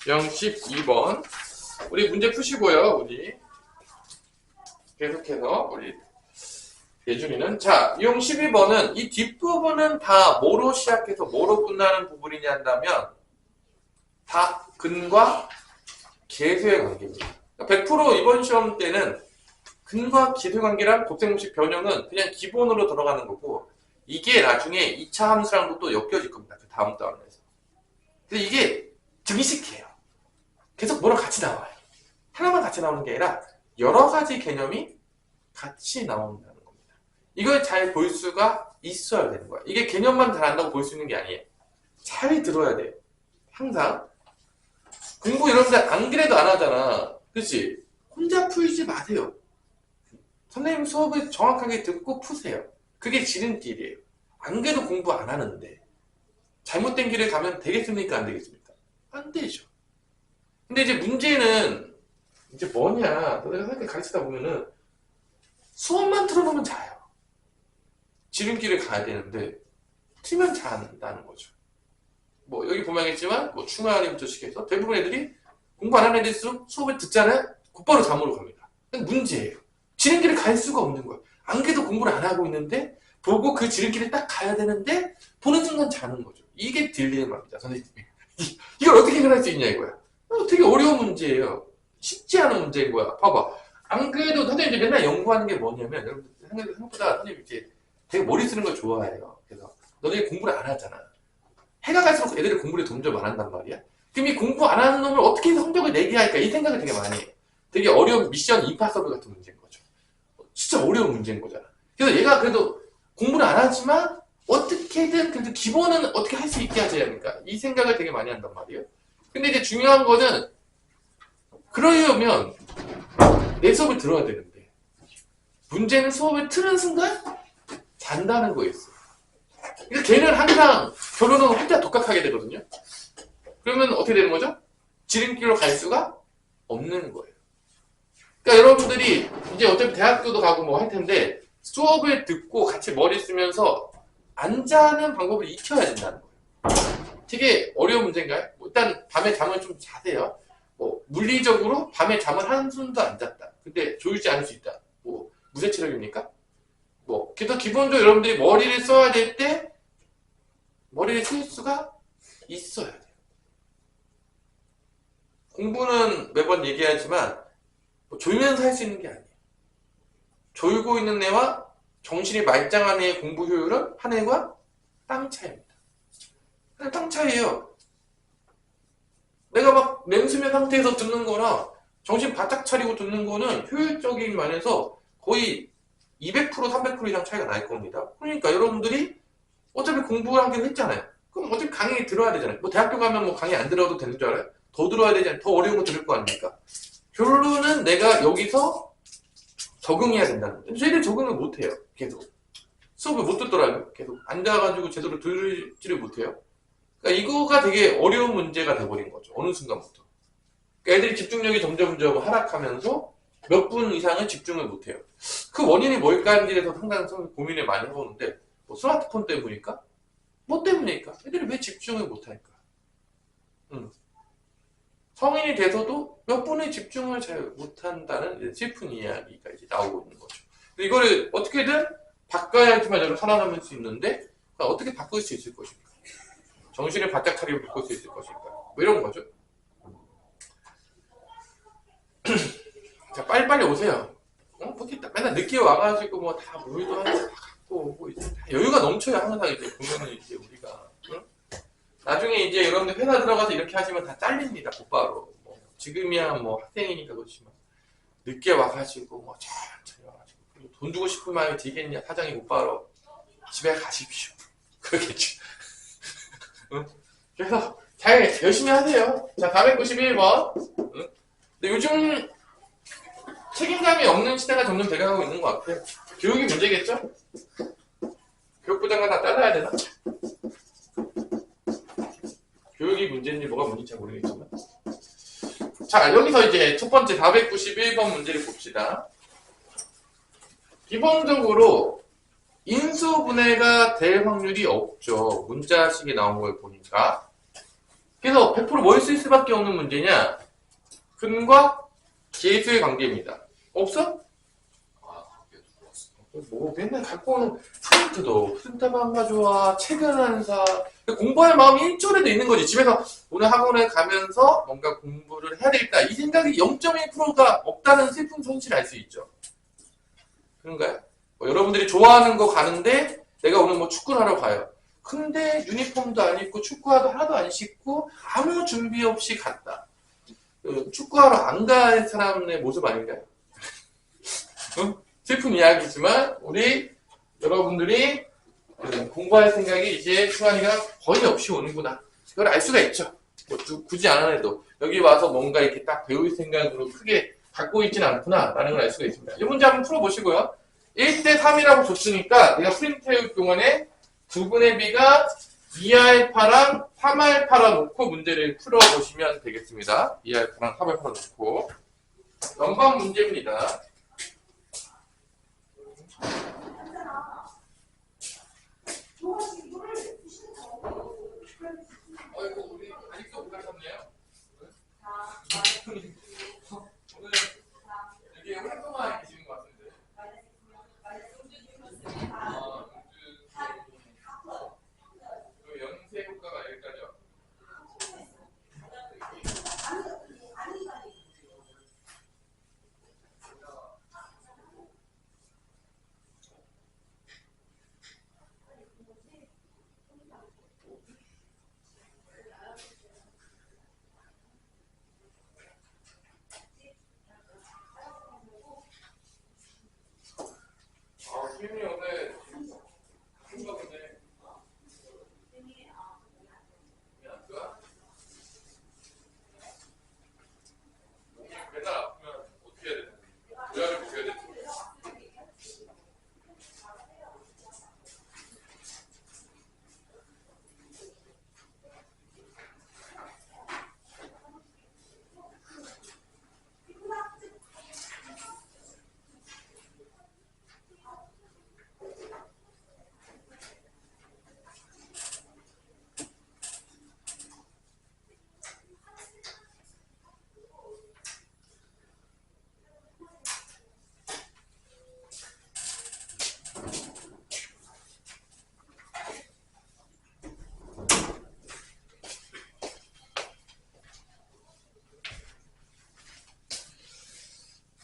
012번. 우리 문제 푸시고요. 우리 계속해서 우리 예준이는 자, 유형 12번은 이 뒷부분은 다 뭐로 시작해서 뭐로 끝나는 부분이냐 한다면 다 근과 계수의 관계입니다. 100% 이번 시험 때는 근과 계수 관계랑 곱셈공식 변형은 그냥 기본으로 들어가는 거고 이게 나중에 2차 함수랑도 또 엮여질 겁니다. 그 다음 단원에서. 근데 이게 등식해요. 계속 뭐랑 같이 나와요. 하나만 같이 나오는 게 아니라 여러 가지 개념이 같이 나온다는 겁니다. 이걸 잘 볼 수가 있어야 되는 거야. 이게 개념만 잘 안다고 볼 수 있는 게 아니에요. 잘 들어야 돼요. 항상. 공부 여러분들 안 그래도 안 하잖아. 그치? 혼자 풀지 마세요. 선생님 수업을 정확하게 듣고 푸세요. 그게 지름길이에요. 안 그래도 공부 안 하는데 잘못된 길을 가면 되겠습니까? 안 되겠습니까? 안 되죠. 근데 이제 문제는 이제 뭐냐, 내가 선생님 가르치다 보면은 수업만 틀어놓으면 자요. 지름길을 가야 되는데 틀면 잔다는 거죠. 뭐 여기 보면 알겠지만 뭐 중화아니부터 시작해서 대부분 애들이 공부 안 하는 애들일수록 수업을 듣잖아요. 곧바로 잠으로 갑니다. 문제예요. 지름길을 갈 수가 없는 거예요. 안 그래도 공부를 안 하고 있는데 보고 그 지름길을 딱 가야 되는데 보는 순간 자는 거죠. 이게 딜레마입니다. 선생님이. 이걸 어떻게 해결할 수 있냐 이거야. 되게 어려운 문제예요. 쉽지 않은 문제인 거야. 봐봐. 안 그래도 선생님이 맨날 연구하는 게 뭐냐면 여러분들 생각보다 선생님이 이렇게 되게 머리 쓰는 걸 좋아해요. 그래서 너네 공부를 안 하잖아. 해가 갈수록 애들이 공부를 점점 안 한단 말이야. 그럼 이 공부 안 하는 놈을 어떻게 해서 성적을 내게 할까 이 생각을 되게 많이 해. 되게 어려운 미션 임파서블 같은 문제인 거죠. 진짜 어려운 문제인 거잖아. 그래서 얘가 그래도 공부를 안 하지만 어떻게든 그래도 기본은 어떻게 할 수 있게 하지 않을까 이 생각을 되게 많이 한단 말이에요. 근데 이제 중요한 거는 그러려면 내 수업을 들어야 되는데 문제는 수업을 틀은 순간 잔다는 거였어. 그러니까 걔는 항상 결론은 혼자 독학하게 되거든요. 그러면 어떻게 되는 거죠? 지름길로 갈 수가 없는 거예요. 그러니까 여러분들이 이제 어차피 대학교도 가고 뭐 할 텐데 수업을 듣고 같이 머리 쓰면서 안 자는 방법을 익혀야 된다는 거예요. 되게 어려운 문제인가요? 일단 밤에 잠을 좀 자세요. 뭐 물리적으로 밤에 잠을 한숨도 안 잤다. 근데 졸지 않을 수 있다. 뭐 무쇠 체력입니까? 뭐 그래서 기본적으로 여러분들이 머리를 써야 될 때 머리를 쓸 수가 있어야 돼요. 공부는 매번 얘기하지만 뭐 졸면서 할 수 있는 게 아니에요. 졸고 있는 애와 정신이 말짱한 애의 공부 효율은 하늘과 땅 차이입니다. 땅 차이예요. 내가 막 냉수면 상태에서 듣는 거랑 정신 바짝 차리고 듣는 거는 효율적인 면에서 거의 200% 300% 이상 차이가 날 겁니다. 그러니까 여러분들이 어차피 공부를 하기로 했잖아요. 그럼 어차피 강의 들어야 되잖아요. 뭐 대학교 가면 뭐 강의 안 들어도 되는 줄 알아요? 더 들어야 되잖아요. 더 어려운 거 들을 거 아닙니까? 결론은 내가 여기서 적응해야 된다는 거죠. 저희들 적응을 못해요. 계속. 수업을 못 듣더라고요. 계속 앉아가지고 제대로 들지를 못해요. 그러니까 이거가 되게 어려운 문제가 돼버린 거죠. 어느 순간부터. 그러니까 애들이 집중력이 점점 하락하면서 몇 분 이상은 집중을 못해요. 그 원인이 뭘까에 대해서 상당히 고민을 많이 해보는데 뭐 스마트폰 때문일까? 뭐 때문일까? 애들이 왜 집중을 못할까? 성인이 돼서도 몇 분의 집중을 잘 못한다는 슬픈 이야기가 이제 나오고 있는 거죠. 이거를 어떻게든 바꿔야지만 여러분 살아남을 수 있는데 어떻게 바꿀 수 있을 것인가? 정신을 바짝 차리고 바꿀 수 있을 것인가? 뭐 이런 거죠. 자, 빨리빨리 오세요. 뭐 맨날 늦게 와가지고 뭐 다 물도 다 갖고 오고 이제 다 여유가 넘쳐요. 항상 이제 보면은 이제 우리가 나중에 이제 여러분들 회사 들어가서 이렇게 하시면 다 잘립니다. 곧바로. 뭐 지금이야 뭐 학생이니까 그렇지만 늦게 와가지고 뭐 천천히 와가지고 돈 주고 싶은 마음이 들겠냐? 사장이 곧바로 집에 가십시오. 그러겠죠. 그래서 잘 열심히 하세요. 자, 491번. 근데 요즘 책임감이 없는 시대가 점점 돼가고 있는 것 같아요. 교육이 문제겠죠? 교육부 장관 다 잘라야 되나? 교육이 문제인지 뭐가 문제인지 잘 모르겠지만. 자, 여기서 이제 첫 번째 491번 문제를 봅시다. 기본적으로 인수분해가 될 확률이 없죠. 문자식이 나온 걸 보니까. 그래서 100% 뭘 쓸 수밖에 없는 문제냐? 근과 계수의 관계입니다. 없어? 뭐 맨날 갖고 오는 프린트도 프린터만 가져와, 책은 안 사. 공부할 마음이 일조라도 있는 거지. 집에서 오늘 학원에 가면서 뭔가 공부를 해야 되겠다, 이 생각이 0.1%가 없다는 슬픈 손실을 알 수 있죠. 그런가요? 뭐 여러분들이 좋아하는 거 가는데 내가 오늘 뭐 축구를 하러 가요. 근데 유니폼도 안 입고 축구화도 하나도 안 신고 아무 준비 없이 갔다. 축구하러 안 갈 사람의 모습 아닌가요? 응? 슬픈 이야기지만 우리 여러분들이 공부할 생각이 이제 수환이가 거의 없이 오는구나. 그걸 알 수가 있죠. 뭐 굳이 안 해도 여기 와서 뭔가 이렇게 딱 배울 생각으로 크게 갖고 있진 않구나 라는 걸 알 수가 있습니다. 이 문제 한번 풀어보시고요. 1대3이라고 줬으니까 내가 프린트해올 동안에 두분의 b가 2알파랑 3알파라 놓고 문제를 풀어보시면 되겠습니다. 2알파랑 3알파라 놓고 연방 문제입니다. 어이구, 우리 아직도 못 가셨네요. 오늘 여기 활동만 계시는 것 같은데. 그 연쇄 효과가 여기까지 수민이 오늘 한가 보네. 안 좋아? 맨날 아프면 어떻게 해야 되나? 의학을 보셔야 되지.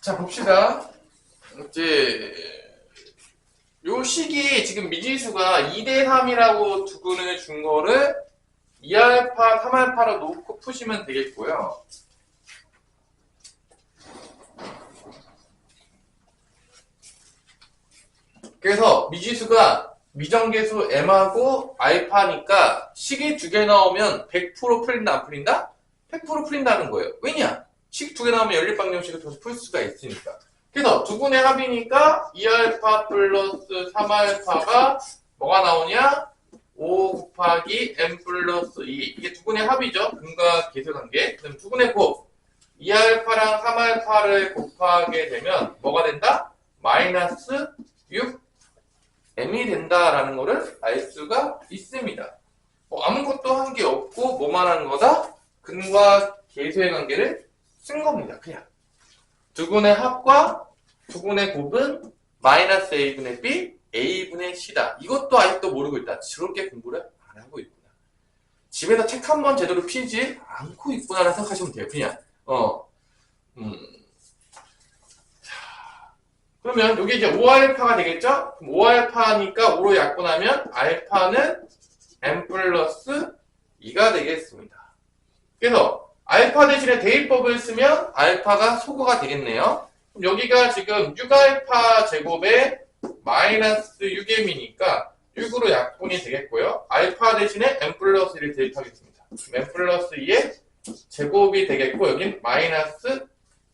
자, 봅시다. 이제 요 식이 지금 미지수가 2대3이라고 두근을 준 거를 2알파, 3알파로 놓고 푸시면 되겠고요. 그래서 미지수가 미정계수 m하고 알파니까 식이 두 개 나오면 100% 풀린다, 안 풀린다? 100% 풀린다는 거예요. 왜냐? 식 두 개 나오면 연립방정식을 통해서 풀 수가 있으니까. 그래서 두 분의 합이니까 2알파 플러스 3알파가 뭐가 나오냐? 5 곱하기 m 플러스 2. 이게 두 분의 합이죠. 근과 계수 관계. 그럼 두 분의 곱. 2알파랑 3알파를 곱하게 되면 뭐가 된다? 마이너스 6m이 된다라는 거를 알 수가 있습니다. 뭐 아무것도 한 게 없고 뭐만 한 거다? 근과 계수의 관계를 쓴 겁니다. 그냥 두 분의 합과 두 분의 곱은 마이너스 a분의 b, a분의 c다. 이것도 아직도 모르고 있다. 저렇게 공부를 안 하고 있구나. 집에서 책 한 번 제대로 피지 않고 있구나라고 생각하시면 돼요. 그냥 그러면 여기 이제 5알파가 되겠죠? 그럼 5알파니까 5로 약분하면 알파는 m 플러스 2가 되겠습니다. 그래서 알파 대신에 대입법을 쓰면 알파가 소거가 되겠네요. 그럼 여기가 지금 6알파 제곱에 마이너스 6m이니까 6으로 약분이 되겠고요. 알파 대신에 m 플러스 1을 대입하겠습니다. m 플러스 2의 제곱이 되겠고 여긴 마이너스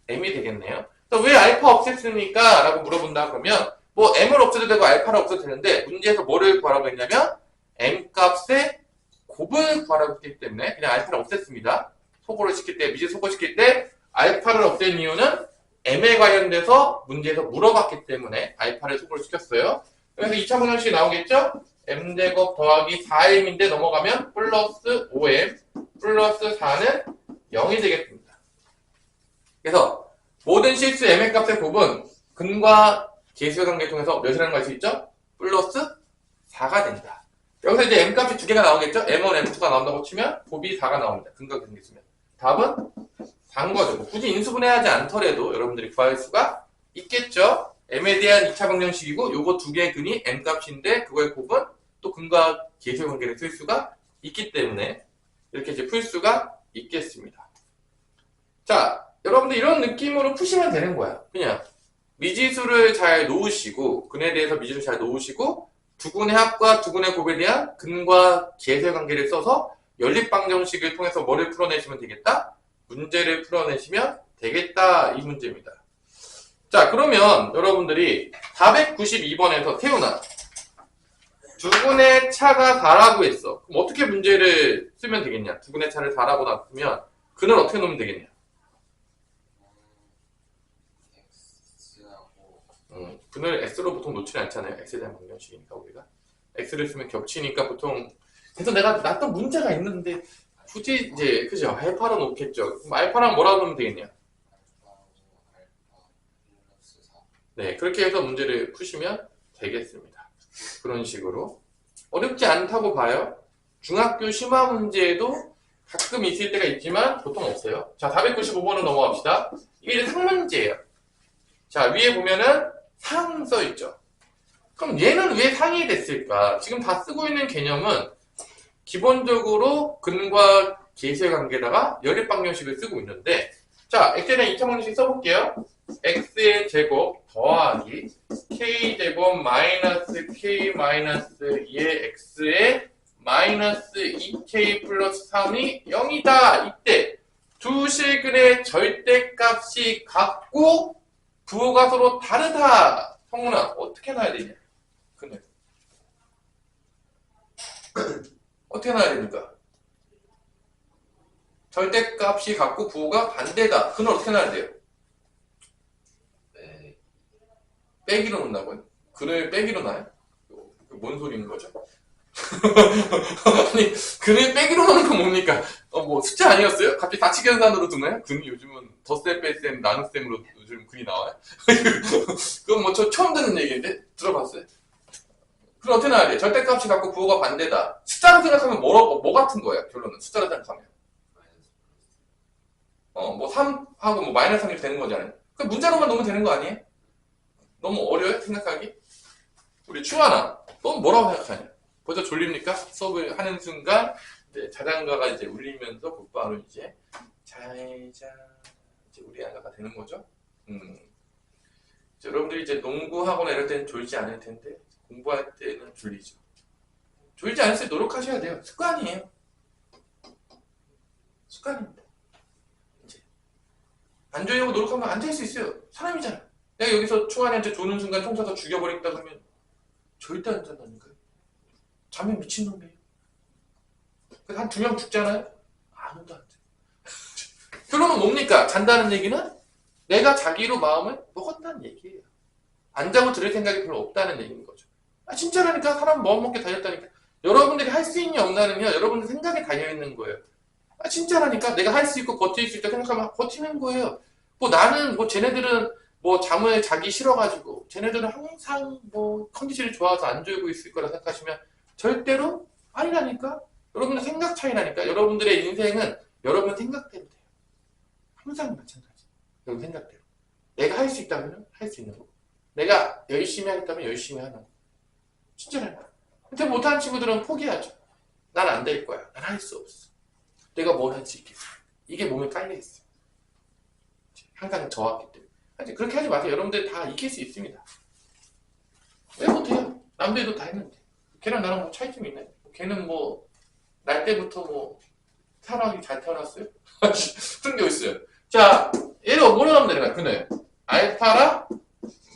m이 되겠네요. 그래서 왜 알파 없앴습니까? 라고 물어본다 그러면 뭐 m을 없애도 되고 알파를 없애도 되는데 문제에서 뭐를 구하라고 했냐면 m 값의 곱을 구하라고 했기 때문에 그냥 알파를 없앴습니다. 소거를 시킬 때, 미지 소거시킬 때 알파를 없앤 이유는 m에 관련돼서 문제에서 물어봤기 때문에 알파를 소거를 시켰어요. 그래서 2차 방정식이 나오겠죠? m제곱 더하기 4m인데 넘어가면 플러스 5m 플러스 4는 0이 되겠습니다. 그래서 모든 실수 m의 값의 곱은 근과 계수의 관계를 통해서 몇이라는 걸 알 수 있죠? 플러스 4가 된다. 여기서 이제 m 값이 두 개가 나오겠죠? m1, m2가 나온다고 치면 곱이 4가 나옵니다. 근과 계수 있으면. 답은 4인 거죠. 뭐 굳이 인수분해하지 않더라도 여러분들이 구할 수가 있겠죠? m에 대한 2차 방정식이고 요거 두 개의 근이 m 값인데 그거의 곱은 또 근과 계수의 관계를 쓸 수가 있기 때문에 이렇게 이제 풀 수가 있겠습니다. 자, 여러분들 이런 느낌으로 푸시면 되는 거야. 그냥 미지수를 잘 놓으시고 근에 대해서 미지수를 잘 놓으시고 두근의 합과 두근의 곱에 대한 근과 계수의 관계를 써서 연립방정식을 통해서 뭐를 풀어내시면 되겠다? 문제를 풀어내시면 되겠다. 이 문제입니다. 자, 그러면 여러분들이 492번에서 태우나 두근의 차가 4라고 했어. 그럼 어떻게 문제를 쓰면 되겠냐? 두근의 차를 4라고 놨으면 근을 어떻게 놓으면 되겠냐? 근을 x로 보통 놓지는 않잖아요. x에 대한 방정식이니까 우리가 x를 쓰면 겹치니까 보통. 그래서 나 또 문제가 있는데 굳이 이제 그죠? 알파로 놓겠죠. 그럼 알파랑 뭐라고 놓으면 되겠냐? 네, 그렇게 해서 문제를 푸시면 되겠습니다. 그런 식으로 어렵지 않다고 봐요. 중학교 심화 문제에도 가끔 있을 때가 있지만 보통 없어요. 자, 495번으로 넘어갑시다. 이게 상문제예요. 자, 위에 보면은 상 써있죠. 그럼 얘는 왜 상이 됐을까? 지금 다 쓰고 있는 개념은 기본적으로 근과 계수의 관계에다가 연립방정식을 쓰고 있는데, 자, x에 대한 2차 방정식 써볼게요. x의 제곱 더하기 k제곱 마이너스 k 마이너스 2의 x의 마이너스 2k 플러스 3이 0이다. 이때 두 실근의 절대값이 같고 부호가 서로 다르다. 성문아, 어떻게 놔야 되냐? 근데 어떻게 놔야 됩니까? 절대값이 같고 부호가 반대다. 근을 어떻게 놔야 돼요? 빼기로 놓는다고요? 근을 빼기로 놔요? 뭔 소리인 거죠? 아니, 근을 빼기로 놓는 건 뭡니까? 뭐 숫자 아니었어요? 갑자기 다치 계산으로 두나요? 근이 요즘은 덧셈, 뺄셈, 나눗셈으로 요즘 근이 나와요? 그건 뭐 저 처음 듣는 얘기인데 들어봤어요? 그럼 어떻게 나와야 돼? 절대값이 같고 부호가 반대다. 숫자로 생각하면 뭐 같은 거예요? 결론은 숫자로 생각하면 뭐 3하고 뭐 마이너스 3 이렇게 되는 거잖아요. 그럼 문자로만 놓으면 되는 거 아니에요? 너무 어려워요? 생각하기? 우리 추하나 넌 뭐라고 생각하냐? 벌써 졸립니까? 수업을 하는 순간 이제 자장가가 이제 울리면서 곧바로 이제 잘자 이제 우리 아가가 되는 거죠. 여러분들이 이제 농구하거나 이럴 때는 졸지 않을 텐데 공부할 때는 졸리죠. 졸지 않을 때 노력하셔야 돼요. 습관이에요. 습관입니다. 이제 안 졸려고 노력하면 안 될 수 있어요. 사람이잖아. 내가 여기서 충환이한테 조는 순간 총 쏴서 죽여버리겠다 그러면 절대 안 잔다니까요. 자면 미친놈이에요. 그래서 한 2명 죽잖아요? 아무도 안 돼. 결론은 뭡니까? 잔다는 얘기는 내가 자기로 마음을 먹었다는 얘기예요. 안 자고 들을 생각이 별로 없다는 얘기인 거죠. 아, 진짜라니까. 사람 마음 먹게 달렸다니까. 여러분들이 할 수 있냐 없나는요, 여러분들 생각에 달려있는 거예요. 아, 진짜라니까. 내가 할 수 있고 버틸 수 있다 생각하면 버티는 거예요. 뭐 나는 뭐 쟤네들은 뭐 잠을 자기 싫어가지고 쟤네들은 항상 뭐 컨디션이 좋아서 안 졸고 있을 거라 생각하시면 절대로 아니라니까. 여러분들 생각 차이라니까. 여러분들의 인생은 여러분 생각대로 돼요. 항상 마찬가지. 여러분 생각대로. 내가 할 수 있다면 할 수 있는 거고, 내가 열심히 하겠다면 열심히 하는 거고. 진짜라니까. 근데 못하는 친구들은 포기하죠. 난 안 될 거야. 난 할 수 없어. 내가 뭘 할 수 있겠어. 이게 몸에 깔려있어요. 항상 저왔기 때문에. 그렇게 하지 마세요. 여러분들 다 이길 수 있습니다. 왜 못해요? 남들도 다 했는데. 걔랑 나랑 뭐 차이점이 있나요? 걔는 뭐 날 때부터 뭐 태어나기 잘 태어났어요? 그런 게 있어요. 자, 얘를 뭐로 하면 되는 거야? 근데 알파랑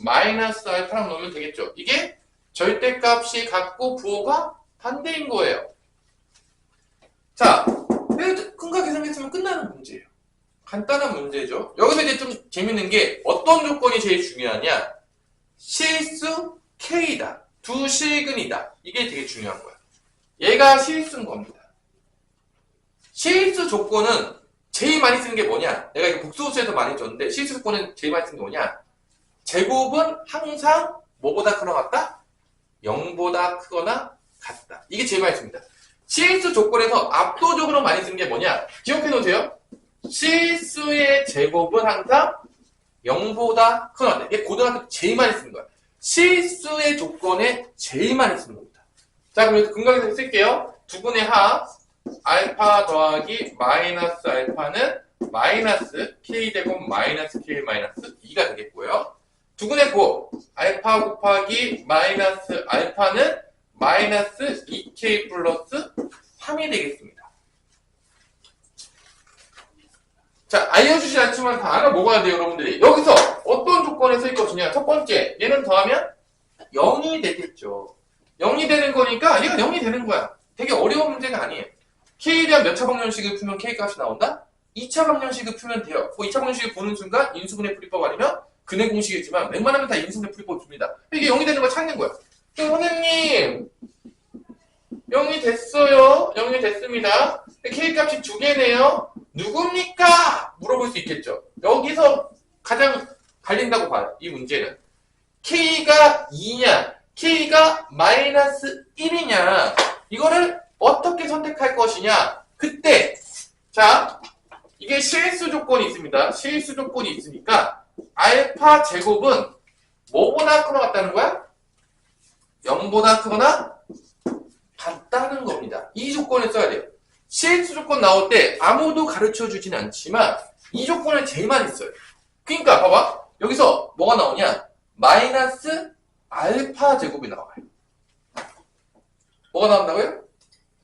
마이너스 알파랑 넣으면 되겠죠. 이게 절대값이 같고 부호가 반대인 거예요. 자, 근과 계산했으면 끝나는 문제예요. 간단한 문제죠. 여기서 이제 좀 재밌는 게 어떤 조건이 제일 중요하냐? 실수 K다. 두 실근이다. 이게 되게 중요한 거야. 얘가 실수인 겁니다. 실수 조건은 제일 많이 쓰는 게 뭐냐? 내가 이거 복수수에서 많이 줬는데 실수 조건은 제일 많이 쓰는 게 뭐냐? 제곱은 항상 뭐보다 크거나 같다? 0보다 크거나 같다. 이게 제일 많이 씁니다. 실수 조건에서 압도적으로 많이 쓰는 게 뭐냐? 기억해 놓으세요. 실수의 제곱은 항상 0보다 크거나 같다. 이게 고등학교 때 제일 많이 쓰는 거야. 실수의 조건에 제일 많이 쓰는 겁니다. 자, 그럼 근각에서 쓸게요. 두분의 합 알파 더하기 마이너스 알파는 마이너스 k제곱 마이너스 k 마이너스 2가 되겠고요. 두분의 곱 알파 곱하기 마이너스 알파는 마이너스 2k 플러스 3이 되겠습니다. 자, 알려주지 않지만 다 알아먹어야 돼요, 여러분들이. 여기서 어떤 조건에 쓸 것이냐. 첫 번째, 얘는 더하면 0이 되겠죠. 0이 되는 거니까 얘가 0이 되는 거야. 되게 어려운 문제가 아니에요. k에 대한 몇 차 방정식을 풀면 k 값이 나온다? 2차 방정식을 풀면 돼요. 그 2차 방정식을 보는 순간 인수분해 풀이법 아니면 근해 공식이지만 웬만하면 다 인수분해 풀이법 줍니다. 이게 0이 되는 걸 찾는 거야. 선생님 0이 됐어요. 0이 됐습니다. k 값이 2개네요. 누굽니까? 물어볼 수 있겠죠. 여기서 가장 갈린다고 봐요. 이 문제는. k가 2냐, k가 마이너스 1이냐, 이거를 어떻게 선택할 것이냐. 그때, 자, 이게 실수 조건이 있습니다. 실수 조건이 있으니까, 알파 제곱은 뭐보다 크거나 같다는 거야? 0보다 크거나 같다는 겁니다. 이 조건을 써야 돼요. 실수 조건 나올 때 아무도 가르쳐 주진 않지만 이 조건을 제일 많이 써요. 그러니까 봐봐. 여기서 뭐가 나오냐? 마이너스 알파 제곱이 나와요. 뭐가 나온다고요?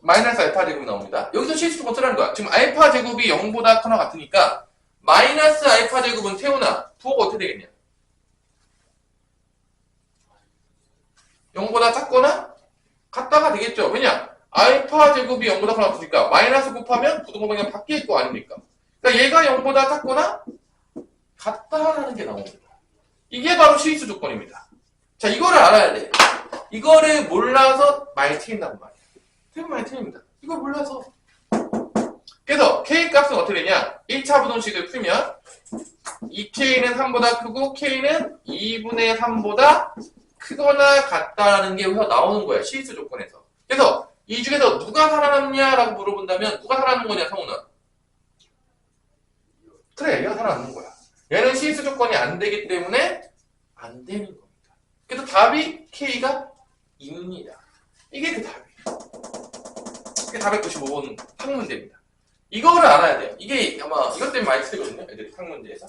마이너스 알파 제곱이 나옵니다. 여기서 실수 조건 쓰라는 거야. 지금 알파 제곱이 0보다 크거나 같으니까 마이너스 알파 제곱은 태우나 부호가 어떻게 되겠냐? 0보다 작거나 같다가 되겠죠. 왜냐? 알파 제곱이 0보다 크거나 같으니까 마이너스 곱하면 부등호방향 바뀔 거 아닙니까? 그러니까 얘가 0보다 작거나 같다라는 게 나옵니다. 이게 바로 실수 조건입니다. 자, 이거를 알아야 돼. 이거를 몰라서 많이 틀린다고 말이야. 되게 많이 틀립니다. 이걸 몰라서. 그래서 k 값은 어떻게 되냐? 1차 부등식을 풀면 2k는 3보다 크고 k는 2분의 3보다 크거나 같다라는 게 여기서 나오는 거야. 실수 조건에서. 그래서 이 중에서 누가 살아남냐라고 물어본다면 누가 살아남는 거냐, 성우는? 그래, 얘가 살아남는 거야. 얘는 실수 조건이 안 되기 때문에 안 되는 겁니다. 그래서 답이 K가 2입니다. 이게 그 답이에요. 이게 495번 학문제입니다. 이거를 알아야 돼요. 이게 아마 이것 때문에 많이 쓰거든요. 애들이 학문제에서.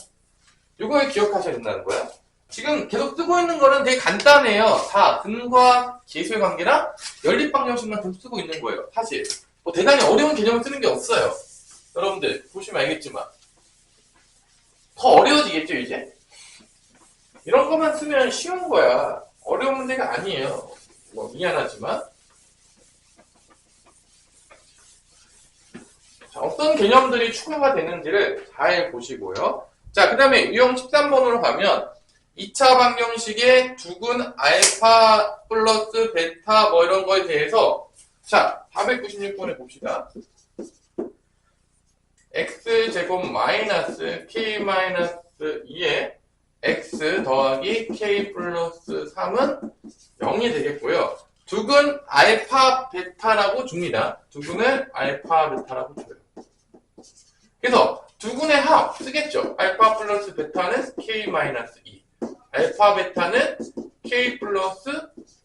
이걸 기억하셔야 된다는 거야. 지금 계속 쓰고 있는 거는 되게 간단해요. 다 근과 계수의 관계랑 연립방정식만 계속 쓰고 있는 거예요. 사실 뭐 대단히 어려운 개념을 쓰는 게 없어요. 여러분들 보시면 알겠지만 더 어려워지겠죠 이제? 이런 것만 쓰면 쉬운 거야. 어려운 문제가 아니에요. 뭐 미안하지만. 자, 어떤 개념들이 추가가 되는지를 잘 보시고요. 자, 그 다음에 유형 13번으로 가면 2차 방정식의 두근 알파 플러스 베타 뭐 이런 거에 대해서 자, 496번에 봅시다. x제곱 마이너스 k 마이너스 2에 x 더하기 k 플러스 3은 0이 되겠고요. 두근 알파 베타라고 줍니다. 두근을 알파 베타라고 줘요. 그래서 두근의 합 쓰겠죠. 알파 플러스 베타는 k 마이너스 2. 알파 베타는 k 플러스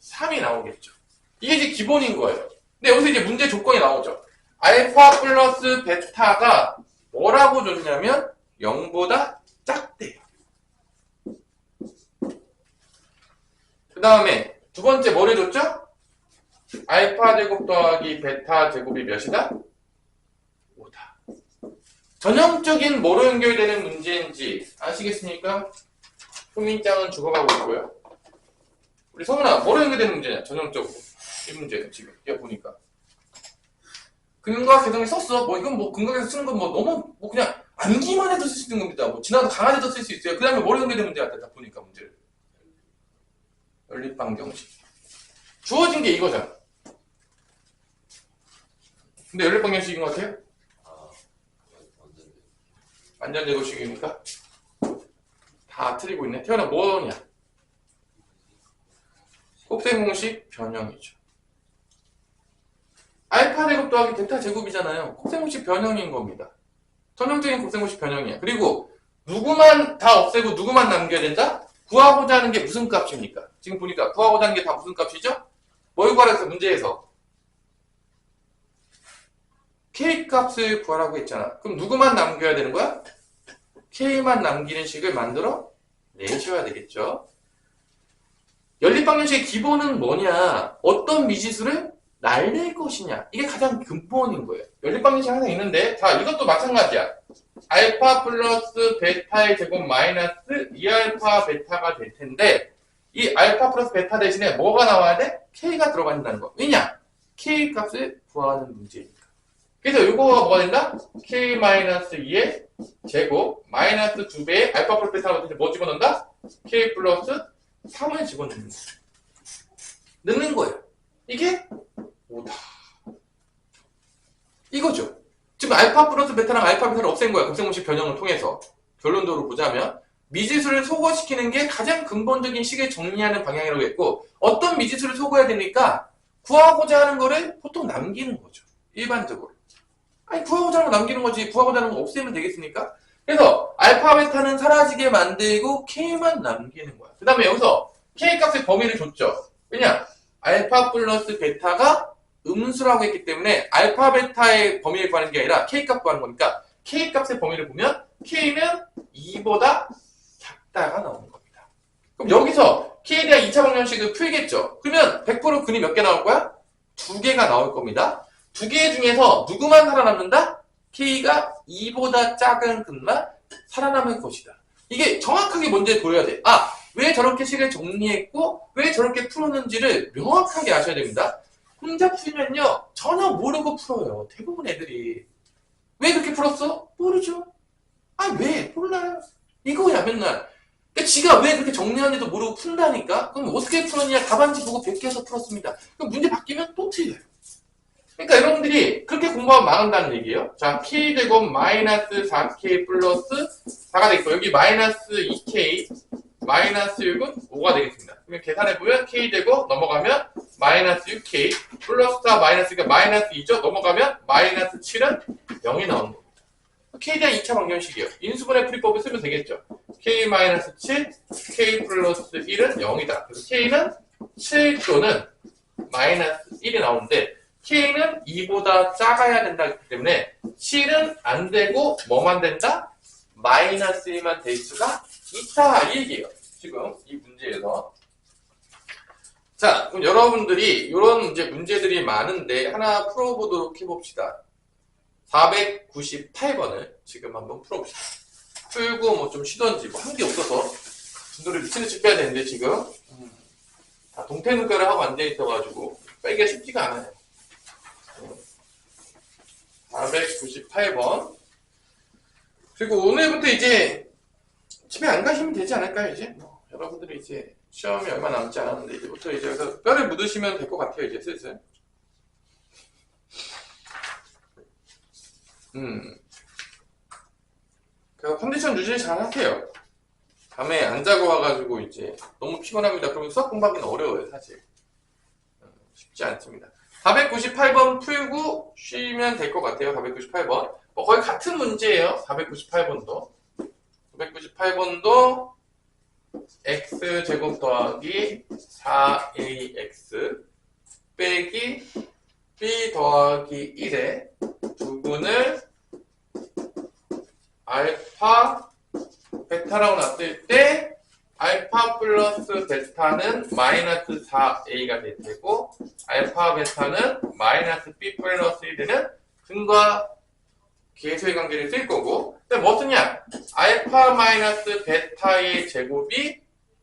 3이 나오겠죠. 이게 이제 기본인 거예요. 근데 여기서 이제 문제 조건이 나오죠. 알파 플러스 베타가 뭐라고 줬냐면 0보다 작대요. 그 다음에 두 번째 뭐를 줬죠? 알파 제곱 더하기 베타 제곱이 몇이다? 5다. 전형적인 뭐로 연결되는 문제인지 아시겠습니까? 효민짱은 죽어가고 있고요. 우리 성훈아 뭐로 연결되는 문제냐? 전형적으로 이 문제는 지금 이거 보니까 근과 계성에 썼어. 뭐 이건 뭐 근각에서 쓰는 건 뭐 너무 뭐 그냥 암기만 해도 쓸 수 있는 겁니다. 뭐 지나가도 강아지도 쓸 수 있어요. 그 다음에 뭐로 연결되는 문제 같아? 다 보니까 문제를 연립방정식. 주어진 게 이거잖아. 근데 연립방정식인 것 같아요? 완전 제곱식이니까 다 틀리고 있네. 태어나 뭐냐? 곱셈공식 변형이죠. 알파 제곱 더하기 베타 제곱이잖아요. 곱셈공식 변형인 겁니다. 전형적인 곱셈공식 변형이야. 그리고 누구만 다 없애고 누구만 남겨야 된다? 구하고자 하는 게 무슨 값입니까? 지금 보니까 구하고자 하는 게 다 무슨 값이죠? 뭘 구하라고 해서 문제에서 K 값을 구하라고 했잖아. 그럼 누구만 남겨야 되는 거야? K만 남기는 식을 만들어 내셔야 되겠죠. 연립방정식의 기본은 뭐냐? 어떤 미지수를 날릴 것이냐? 이게 가장 근본인 거예요. 연립방정식 항상 있는데, 자, 이것도 마찬가지야. 알파 플러스 베타의 제곱 마이너스 2알파 베타가 될 텐데, 이 알파 플러스 베타 대신에 뭐가 나와야 돼? K가 들어간다는 거. 왜냐? K 값을 구하는 문제니까. 그래서 이거가 뭐가 된다? K-2의 제곱 마이너스 2배의 알파 플러스 베타가 뭐 집어넣는다? K 플러스 3을 집어넣는 거예요. 넣는 거예요. 이게 오다. 이거죠. 지금 알파 플러스 베타랑 알파 베타를 없앤 거야. 곱셈공식 변형을 통해서. 결론적으로 보자면 미지수를 소거시키는 게 가장 근본적인 식을 정리하는 방향이라고 했고, 어떤 미지수를 소거해야 되니까 구하고자 하는 거를 보통 남기는 거죠. 일반적으로. 아니, 구하고자 하는 거 남기는 거지. 구하고자 하는 거 없애면 되겠습니까? 그래서 알파 베타는 사라지게 만들고 K만 남기는 거야. 그 다음에 여기서 K 값의 범위를 줬죠. 왜냐? 알파 플러스 베타가 음수라고 했기 때문에 알파 베타의 범위를 구하는 게 아니라 K 값 구하는 거니까 K 값의 범위를 보면 K는 2보다 작다가 나오는 겁니다. 그럼 여기서 K에 대한 2차 방정식을 풀겠죠. 그러면 100% 근이 몇 개 나올 거야? 2개가 나올 겁니다. 2개 중에서 누구만 살아남는다? K가 2보다 작은 근만 살아남을 것이다. 이게 정확하게 문제에 보여야 돼. 아, 왜 저렇게 식을 정리했고 왜 저렇게 풀었는지를 명확하게 아셔야 됩니다. 혼자 풀면요 전혀 모르고 풀어요. 대부분 애들이. 왜 그렇게 풀었어? 모르죠. 아, 왜? 몰라요. 이거야 맨날. 그러니까 지가 왜 그렇게 정리하는지도 모르고 푼다니까? 그럼 어떻게 풀었냐? 답안지 보고 베껴서 풀었습니다. 그럼 문제 바뀌면 또 틀려요. 그러니까 여러분들이 그렇게 공부하면 망한다는 얘기예요. 자, K제곱 마이너스 4K 플러스 4가 되겠고, 여기 마이너스 2K 마이너스 6은 5가 되겠습니다. 그러면 계산해보면 K제곱 넘어가면 마이너스 6K 플러스 4 마이너스 2가 마이너스 2죠. 넘어가면 마이너스 7은 0이 나오는 겁니다. K에 대한 2차 방정식이에요. 인수분해 풀이법을 쓰면 되겠죠. K-7, K 플러스 1은 0이다. 그래서 K는 7 또는 마이너스 1이 나오는데 K는 2보다 작아야 된다기 때문에 7은 안 되고 뭐만 된다? 마이너스 1만 될 수가 있다. 이 얘기예요. 지금 이 문제에서. 자, 그럼 여러분들이 이런 이제 문제들이 많은데 하나 풀어보도록 해봅시다. 498번을 지금 한번 풀어봅시다. 풀고 뭐 좀 쉬던지 뭐 한 게 없어서 진도를 미친듯이 빼야 되는데 지금 다 동태문과를 하고 앉아있어가지고 빼기가 쉽지가 않아요. 498번. 그리고 오늘부터 이제 집에 안 가시면 되지 않을까요? 이제 뭐 여러분들이 이제 시험이 얼마 남지 않았는데 이제부터 이제 그래서 뼈를 묻으시면 될 것 같아요. 이제 슬슬. 그래서 컨디션 유지 잘 하세요. 밤에 안 자고 와가지고 이제 너무 피곤합니다. 그러면 수학 공부하기는 어려워요, 사실. 쉽지 않습니다. 498번 풀고 쉬면 될 것 같아요. 498번. 뭐 거의 같은 문제예요. 498번도. 498번도 x제곱 더하기 4ax 빼기 b 더하기 1의 두분을 알파 베타라고 놨을 때 알파 플러스 베타는 마이너스 4a가 될 테고 알파 베타는 마이너스 b 플러스 1은 근과 계수의 관계를 쓸 거고 근데 뭐 쓰냐? 알파 마이너스 베타의 제곱이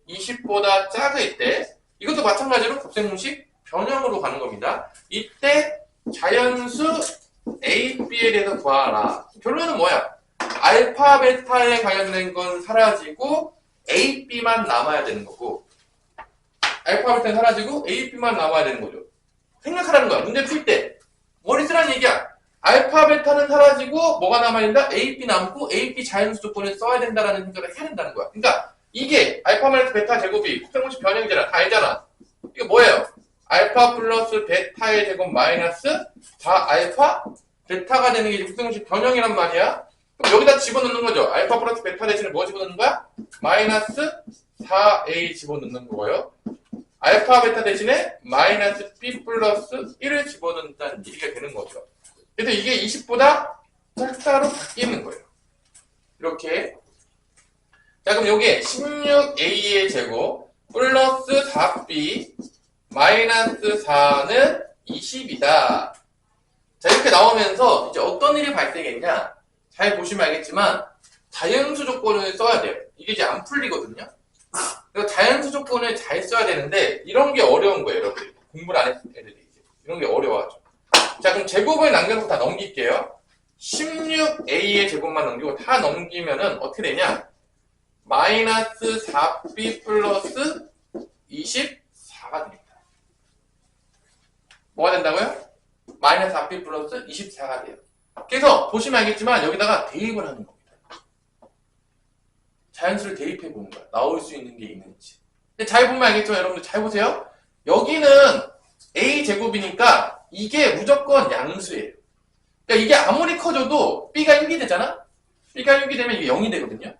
20보다 작을 때 이것도 마찬가지로 곱셈공식 변형으로 가는 겁니다. 이때 자연수 a, b에 대해서 구하라. 결론은 뭐야? 알파 베타에 관련된 건 사라지고 a, b만 남아야 되는 거고 알파 베타는 사라지고 AB만 남아야 되는 거죠. 생각하라는 거야. 문제 풀 때. 머리 쓰라는 얘기야. 알파 베타는 사라지고 뭐가 남아야 된다? AB 남고 AB 자연수 조건을 써야 된다라는 생각을 해야 된다는 거야. 그러니까 이게 알파 마이너스 베타 제곱이 곱셈공식 변형이잖아. 다 알잖아. 이게 뭐예요? 알파 플러스 베타의 제곱 마이너스 4알파 베타가 되는 게 곱셈공식 변형이란 말이야. 그럼 여기다 집어넣는 거죠. 알파 플러스 베타 대신에 뭐 집어넣는 거야? 마이너스 4a 집어넣는 거고요. 알파 베타 대신에 마이너스 b 플러스 1을 집어넣는다는 얘기가 되는 거죠. 그래서 이게 20보다 짝사로 바뀌는 거예요. 이렇게. 자, 그럼 요게 16a의 제곱 플러스 4b 마이너스 4는 20이다. 자, 이렇게 나오면서 이제 어떤 일이 발생했냐? 잘 보시면 알겠지만 자연수 조건을 써야 돼요. 이게 이제 안 풀리거든요. 그래서 자연수 조건을 잘 써야 되는데 이런 게 어려운 거예요, 여러분. 공부를 안 했을 애들이 이런 게 어려워하죠. 자, 그럼 제곱을 남겨놓고 다 넘길게요. 16a의 제곱만 넘기고 다 넘기면은 어떻게 되냐? 마이너스 4b 플러스 24가 됩니다. 뭐가 된다고요? 마이너스 4b 플러스 24가 돼요. 그래서 보시면 알겠지만 여기다가 대입을 하는 겁니다. 자연수를 대입해 보는 거야. 나올 수 있는 게 있는지. 근데 잘 보면 알겠죠? 여러분들 잘 보세요. 여기는 a제곱이니까 이게 무조건 양수예요. 그러니까 이게 아무리 커져도 b가 6이 되잖아? b가 6이 되면 이게 0이 되거든요.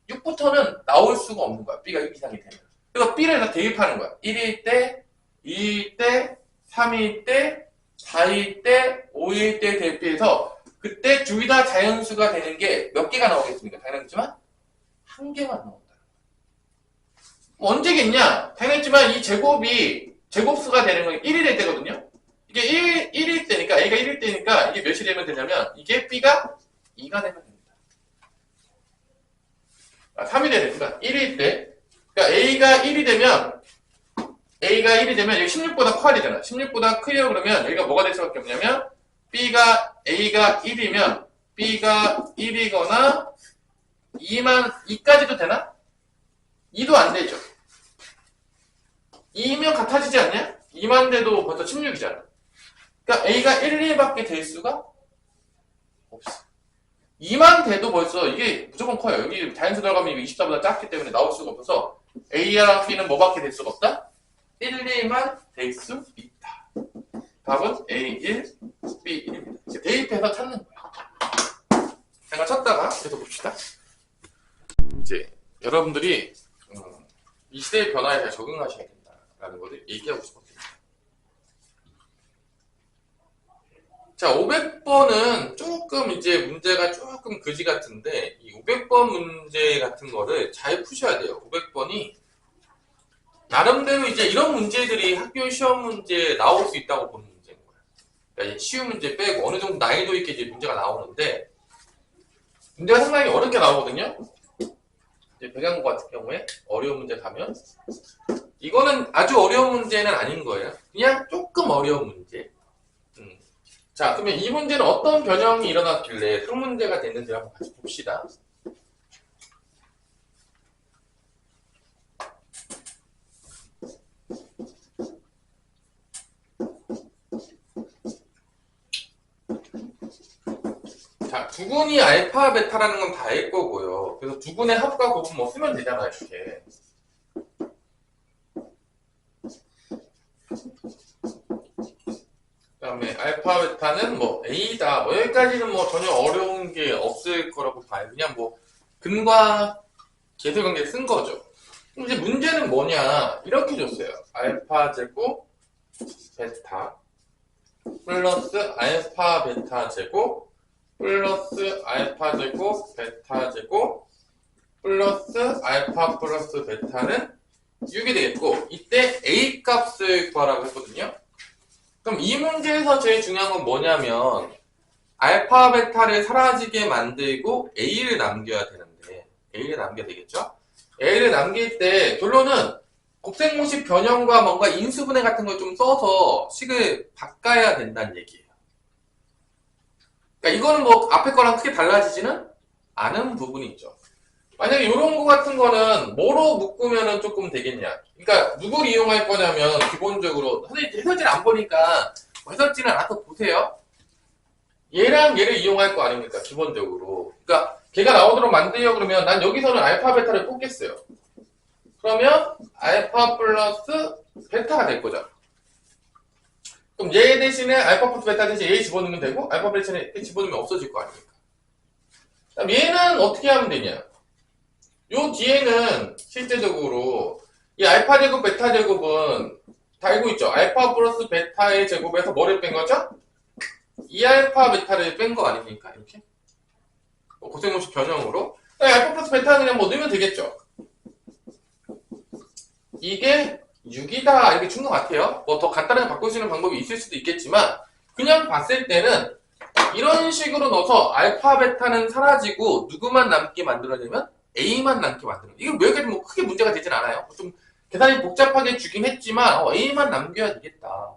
6부터는 나올 수가 없는 거야. b가 6 이상이 되면. 그래서 b를 다 대입하는 거야. 1일 때, 2일 때, 3일 때, 4일 때, 5일 때 대입해서 그때 둘 다 자연수가 되는 게 몇 개가 나오겠습니까? 당연하지만 한 개만 나온다. 언제겠냐? 당연했지만 이 제곱이 제곱수가 되는 건 1이 될 때거든요. 이게 1일 때니까 a가 1일 때니까 이게 몇이 되면 되냐면 이게 b가 2가 되면 됩니다. 3이 되니까 1일 때 그러니까 a가 1이 되면 여기 16보다 커야 되잖아. 16보다 크려고 그러면 여기가 뭐가 될 수밖에 없냐면 a가 1이면 b가 1이거나 2까지도 되나? 2도 안 되죠. 2면 같아지지 않냐? 2만 돼도 벌써 16이잖아. 그러니까 a가 1, 2밖에 될 수가 없어. 2만 돼도 벌써 이게 무조건 커요. 여기 자연수 들어가면 이거 24보다 작기 때문에 나올 수가 없어서 a랑 b는 뭐밖에 될 수가 없다? 1, 2만 될 수 있다. 답은 A1, B1입니다. 대입해서 찾는 거야. 잠깐 쳤다가 계속 봅시다. 이제 여러분들이 이 시대의 변화에 잘 적응하셔야 된다라는 것을 얘기하고 싶었습니다. 자, 500번은 조금 이제 문제가 조금 그지 같은데 이 500번 문제 같은 거를 잘 푸셔야 돼요. 500번이 나름대로 이제 이런 문제들이 학교 시험 문제에 나올 수 있다고 보는 문제인 거예요. 그러니까 쉬운 문제 빼고 어느 정도 난이도 있게 이제 문제가 나오는데 문제가 상당히 어렵게 나오거든요. 이제 배경고 같은 경우에 어려운 문제 가면 이거는 아주 어려운 문제는 아닌 거예요. 그냥 조금 어려운 문제. 자, 그러면 이 문제는 어떤 변형이 일어났길래 큰 문제가 됐는지 한번 같이 봅시다. 자, 두근이 알파, 베타라는 건 다 알 거고요. 그래서 두근의 합과 곱은 뭐 쓰면 되잖아, 이렇게. 그 다음에 알파, 베타는 뭐 A다. 뭐 여기까지는 뭐 전혀 어려운 게 없을 거라고 봐요. 그냥 뭐 근과 계수관계 쓴 거죠. 그럼 이제 문제는 뭐냐. 이렇게 줬어요. 알파 제곱, 베타. 플러스 알파, 베타 제곱. 플러스 알파 제곱, 베타 제곱, 플러스 알파 플러스 베타는 6이 되겠고, 이때 A 값을 구하라고 했거든요. 그럼 이 문제에서 제일 중요한 건 뭐냐면, 알파, 베타를 사라지게 만들고 A를 남겨야 되는데, A를 남겨야 되겠죠? A를 남길 때, 결론은 곱셈공식 변형과 뭔가 인수분해 같은 걸 좀 써서 식을 바꿔야 된다는 얘기예요. 그러니까 이거는 뭐 앞에 거랑 크게 달라지지는 않은 부분이 있죠. 만약에 이런 거 같은 거는 뭐로 묶으면은 조금 되겠냐. 그러니까 누굴 이용할 거냐면 기본적으로 해설지를 안 보니까 해설지는 알아서 보세요. 얘랑 얘를 이용할 거 아닙니까? 기본적으로. 그러니까 걔가 나오도록 만들려 그러면 난 여기서는 알파 베타를 뽑겠어요. 그러면 알파 플러스 베타가 될 거죠. 그럼 얘 대신에 알파 플러스 베타 대신 얘 집어넣으면 되고 알파 베타는 집어넣으면 없어질 거 아닙니까? 그럼 얘는 어떻게 하면 되냐? 요 뒤에는 실제적으로 이 알파 제곱 베타 제곱은 다 알고 있죠? 알파 플러스 베타의 제곱에서 뭐를 뺀 거죠? 2알파 베타를 뺀 거 아닙니까? 이렇게 고생공식 변형으로 알파 플러스 베타는 그냥 뭐 넣으면 되겠죠? 이게 6이다 이렇게 준 것 같아요. 뭐 더 간단하게 바꿀 수 있는 방법이 있을 수도 있겠지만 그냥 봤을 때는 이런 식으로 넣어서 알파 베타는 사라지고 누구만 남게 만들어내면 A만 남게 만들어. 이게 여기까지 뭐 크게 문제가 되진 않아요. 좀 계산이 복잡하게 주긴 했지만 A만 남겨야 되겠다.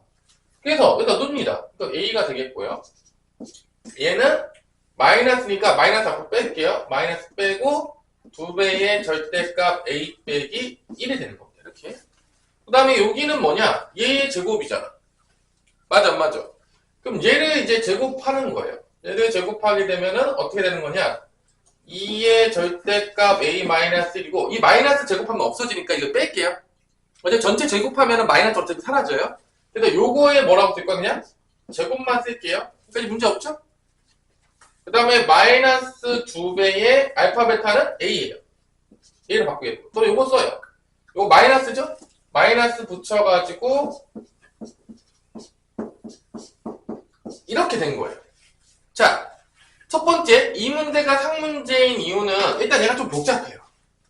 그래서 여기다 놓습니다. 그럼 A가 되겠고요. 얘는 마이너스니까 마이너스 앞으로 뺄게요. 마이너스 빼고 2배의 절대값 A 빼기 1이 되는 겁니다. 이렇게. 그 다음에 여기는 뭐냐? 얘의 제곱이잖아. 맞아, 맞아. 그럼 얘를 이제 제곱하는 거예요. 얘를 제곱하게 되면은 어떻게 되는 거냐? 2의 절대값 A-1이고 이 마이너스 제곱하면 없어지니까 이거 뺄게요. 어제 전체 제곱하면은 마이너스 어차피 사라져요. 그래서 요거에 뭐라고 쓸 거냐? 제곱만 쓸게요. 여기까지 문제 없죠? 그 다음에 마이너스 2배의 알파 베타는 A예요. A를 바꾸겠고 또 요거 써요. 요거 마이너스죠? 마이너스 붙여가지고 이렇게 된 거예요. 자, 첫 번째, 이 문제가 상문제인 이유는 일단 얘가 좀 복잡해요.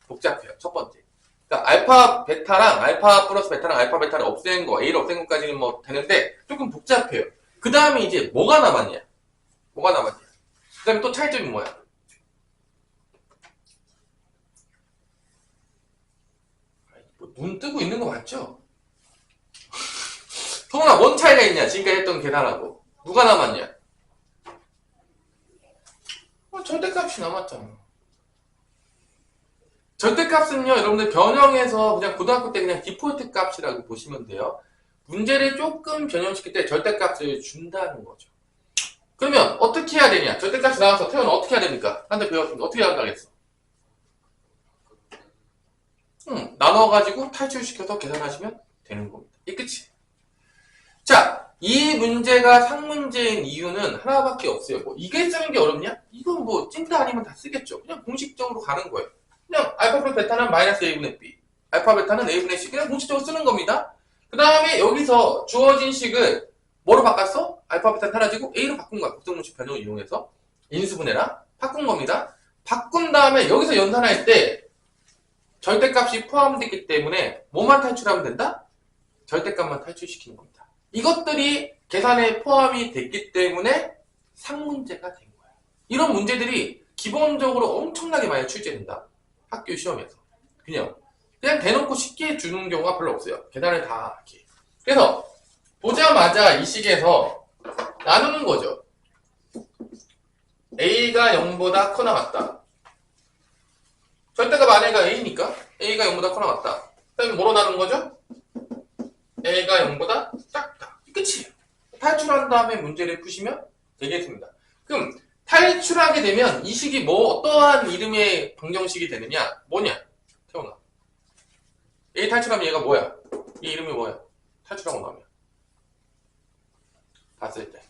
복잡해요. 첫 번째. 그러니까 알파 베타랑 알파 플러스 베타랑 알파 베타를 없앤 거, A를 없앤 것까지는 뭐 되는데 조금 복잡해요. 그 다음에 이제 뭐가 남았냐? 뭐가 남았냐? 그 다음에 또 차이점이 뭐야? 눈 뜨고 있는 거 맞죠? 성훈아, 뭔 차이가 있냐? 지금까지 했던 계산하고. 누가 남았냐? 절대값이 남았잖아. 절대값은요, 여러분들 변형해서 그냥 고등학교 때 그냥 디폴트 값이라고 보시면 돼요. 문제를 조금 변형시킬 때 절대값을 준다는 거죠. 그러면 어떻게 해야 되냐? 절대값이 나와서 태우는 어떻게 해야 됩니까? 한대 배웠습니다. 어떻게 한다겠어? 나눠가지고 탈출시켜서 계산하시면 되는 겁니다. 이 끝이. 자, 이 문제가 상문제인 이유는 하나밖에 없어요. 뭐 이게 쓰는 게 어렵냐? 이건 뭐 찐따 아니면 다 쓰겠죠. 그냥 공식적으로 가는 거예요. 그냥 알파 플러스 베타는 마이너스 A분의 B, 알파 베타는 A분의 C 그냥 공식적으로 쓰는 겁니다. 그 다음에 여기서 주어진 식을 뭐로 바꿨어? 알파 베타 사라지고 A로 바꾼 거야. 고정공식 변형을 이용해서 인수분해랑 바꾼 겁니다. 바꾼 다음에 여기서 연산할 때 절대값이 포함되기 때문에 뭐만 탈출하면 된다? 절대값만 탈출시키는 겁니다. 이것들이 계산에 포함이 됐기 때문에 상문제가 된 거예요. 이런 문제들이 기본적으로 엄청나게 많이 출제된다. 학교 시험에서. 그냥 대놓고 쉽게 주는 경우가 별로 없어요. 계산을 다 이렇게. 그래서 보자마자 이 식에서 나누는 거죠. A가 0보다 커나 같다. 절대값 안에가 A니까 A가 0보다 커나 같다. 그 다음에 뭐로 나누는 거죠? A가 0보다 작다. 끝이에요. 탈출한 다음에 문제를 푸시면 되겠습니다. 그럼 탈출하게 되면 이 식이 뭐 어떠한 이름의 방정식이 되느냐? 뭐냐? 태훈아. A 탈출하면 얘가 뭐야? 이 이름이 뭐야? 탈출하고 나면. 봤을 때.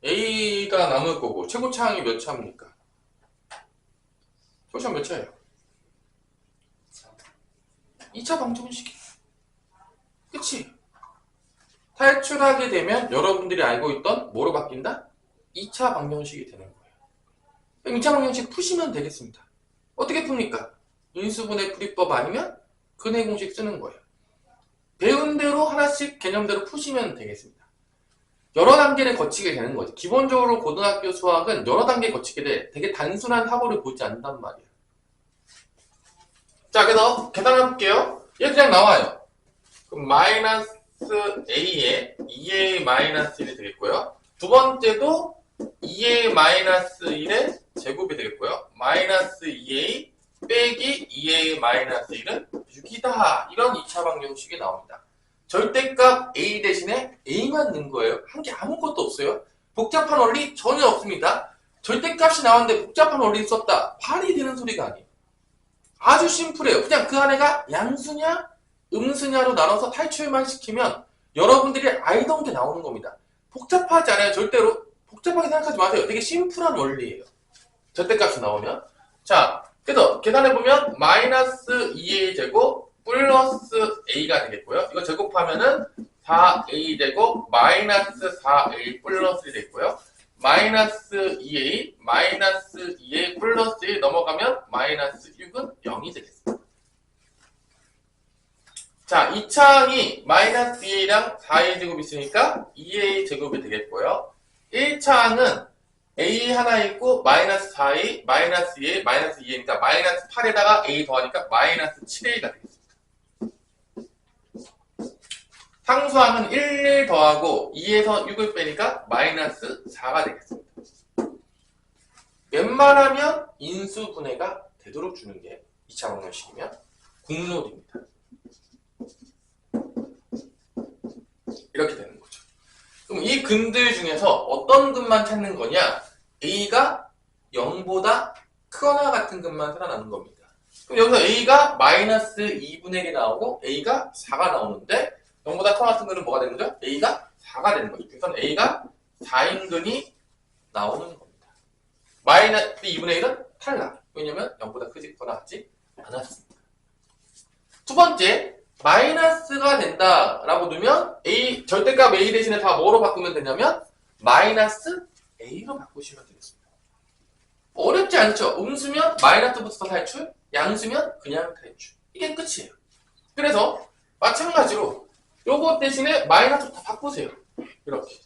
A가 남을 거고 최고차항이 몇 차입니까? 최고차항 몇 차예요? 2차 방정식이에요. 그치? 탈출하게 되면 여러분들이 알고 있던 뭐로 바뀐다? 2차 방정식이 되는 거예요. 그럼 2차 방정식 푸시면 되겠습니다. 어떻게 풉니까? 인수분해 풀이법 아니면 근해 공식 쓰는 거예요. 배운 대로 하나씩 개념대로 푸시면 되겠습니다. 여러 단계를 거치게 되는 거지. 기본적으로 고등학교 수학은 여러 단계 거치게 돼. 되게 단순한 합오를 보지 않는단 말이야. 자, 그래서 계산해 볼게요. 얘 그냥 나와요. 그럼 마이너스 A에 2A-1이 되겠고요. 두 번째도 2A-1의 제곱이 되겠고요. 마이너스 2A 빼기 2A-1은 6이다. 이런 2차 방정식이 나옵니다. 절대값 A 대신에 A만 넣은 거예요. 한 게 아무것도 없어요. 복잡한 원리 전혀 없습니다. 절대값이 나왔는데 복잡한 원리 썼다. 말이 되는 소리가 아니에요. 아주 심플해요. 그냥 그 안에가 양수냐 음수냐로 나눠서 탈출만 시키면 여러분들이 알던 게 나오는 겁니다. 복잡하지 않아요. 절대로 복잡하게 생각하지 마세요. 되게 심플한 원리예요. 절대값이 나오면. 자, 그래서 계산해보면 마이너스 2a 제곱 플러스 a가 되겠고요. 이거 제곱하면은 4a 제곱 마이너스 4a 플러스 1이 되겠고요. 마이너스 2a 마이너스 2a 플러스 1 넘어가면 마이너스 6은 0이 되겠습니다. 자, 2차항이 마이너스 2a랑 4a 제곱이 있으니까 2a 제곱이 되겠고요. 1차항은 a 하나 있고 마이너스 4a 마이너스 2a 마이너스 2a니까 마이너스 8에다가 a 더하니까 마이너스 7a가 되겠습니다. 상수항은 1 더하고 2에서 6을 빼니까 마이너스 4가 되겠습니다. 웬만하면 인수분해가 되도록 주는 게 2차 방정식이면 공론입니다. 이렇게 되는 거죠. 그럼 이 근들 중에서 어떤 근만 찾는 거냐? A가 0보다 크거나 같은 근만 살아나는 겁니다. 그럼 여기서 A가 마이너스 2분의 1이 나오고 A가 4가 나오는데 0보다 크거나 같은 근은 뭐가 되는 거죠? A가 4가 되는 거죠. 그래서 A가 4인 근이 나오는 겁니다. 마이너스 2분의 1은 탈락. 왜냐면 0보다 크거나 같지 않았습니다. 두 번째, 마이너스가 된다라고 두면 A, 절대값 A 대신에 다 뭐로 바꾸면 되냐면 마이너스 A로 바꾸시면 되겠습니다. 어렵지 않죠? 음수면 마이너스부터 탈출, 양수면 그냥 탈출. 이게 끝이에요. 그래서 마찬가지로 요거 대신에 마이너스 다 바꾸세요. 이렇게.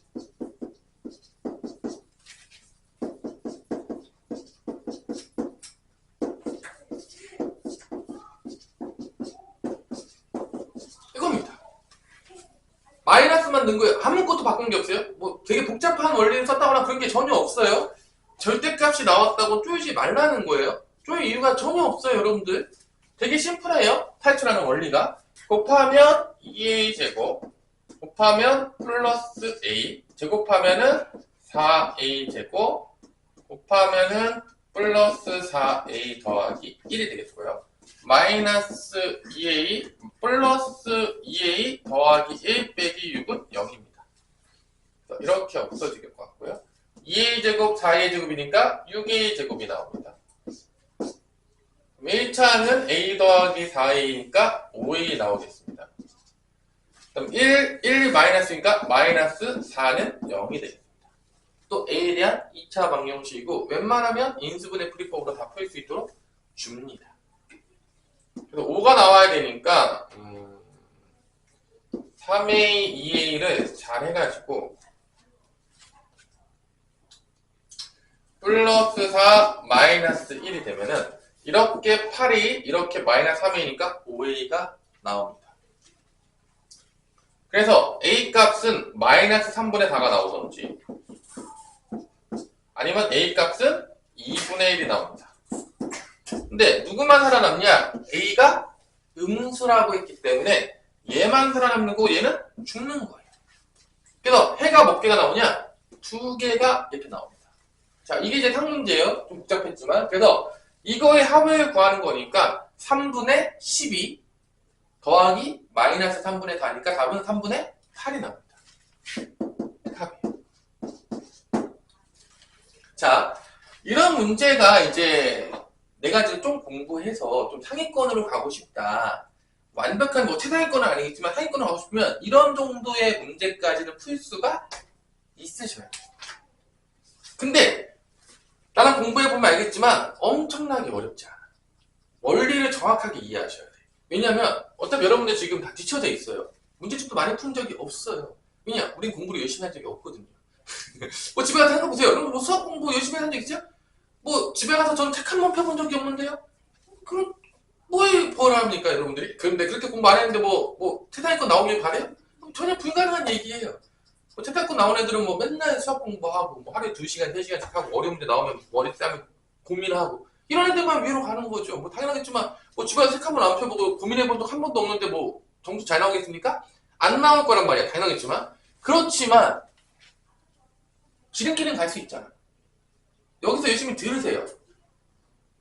이겁니다. 마이너스만 넣은 거예요. 아무것도 바꾼 게 없어요. 뭐 되게 복잡한 원리를 썼다거나 그런 게 전혀 없어요. 절대값이 나왔다고 쪼이지 말라는 거예요. 쪼일 이유가 전혀 없어요, 여러분들. 되게 심플해요. 탈출하는 원리가. 곱하면 2a 제곱, 곱하면 플러스 a, 제곱하면은 4a 제곱, 곱하면은 플러스 4a 더하기 1이 되겠고요. 마이너스 2a 플러스 2a 더하기 1 빼기 6은 0입니다. 이렇게 없어질 것 같고요. 2a 제곱 4a 제곱이니까 6a 제곱이 나옵니다. 1차는 a 더하기 4a니까 5a 나오겠습니다. 그럼 1 마이너스니까 마이너스 4는 0이 되겠습니다. 또 a에 대한 2차 방정식이고 웬만하면 인수분해 풀이법으로 다 풀 수 있도록 줍니다. 그래서 5가 나와야 되니까 3a, 2a를 잘 해가지고 플러스 4 마이너스 1이 되면은 이렇게 8이 이렇게 마이너스 3a니까 5a가 나옵니다. 그래서 a 값은 마이너스 3분의 4가 나오던지 아니면 a 값은 2분의 1이 나옵니다. 근데 누구만 살아남냐? a가 음수라고 했기 때문에 얘만 살아남는 거고 얘는 죽는 거예요. 그래서 해가 몇 개가 나오냐? 2개가 이렇게 나옵니다. 자, 이게 이제 상문제예요. 좀 복잡했지만. 그래서 이거의 합을 구하는 거니까 3분의 12 더하기 마이너스 3분의 4니까 답은 3분의 8이 나옵니다. 답이에요. 자, 이런 문제가 이제 내가 지금 좀 공부해서 좀 상위권으로 가고 싶다. 완벽한 뭐 최상위권은 아니겠지만 상위권으로 가고 싶으면 이런 정도의 문제까지는 풀 수가 있으셔야 돼요. 근데 나랑 공부해보면 알겠지만 엄청나게 어렵지 않아. 원리를 정확하게 이해하셔야 돼요. 왜냐면 어차피 여러분들 지금 다 뒤쳐져 있어요. 문제집도 많이 푼 적이 없어요. 왜냐? 우린 공부를 열심히 한 적이 없거든요. 뭐 집에 가서 생각해보세요. 여러분 뭐 수학 공부 열심히 한 적 있어요? 뭐 집에 가서 전 책 한 번 펴본 적이 없는데요? 그럼 뭘 합니까 여러분들이? 근데 그렇게 공부 안 했는데 뭐 최상위권 나오길 바래요? 그럼 전혀 불가능한 얘기예요. 뭐 채탁고 나온 애들은 뭐 맨날 수학 공부하고 뭐 하루에 2시간, 3시간씩 하고 어려운 문제 나오면 머리 싸면 고민하고 이런 애들만 위로 가는 거죠. 뭐 당연하겠지만 뭐 주변에 책 한 번 안 펴보고 고민해본 적 한 번도 없는데 뭐 점수 잘 나오겠습니까? 안 나올 거란 말이야. 당연하겠지만. 그렇지만 지름길은 갈 수 있잖아. 여기서 열심히 들으세요.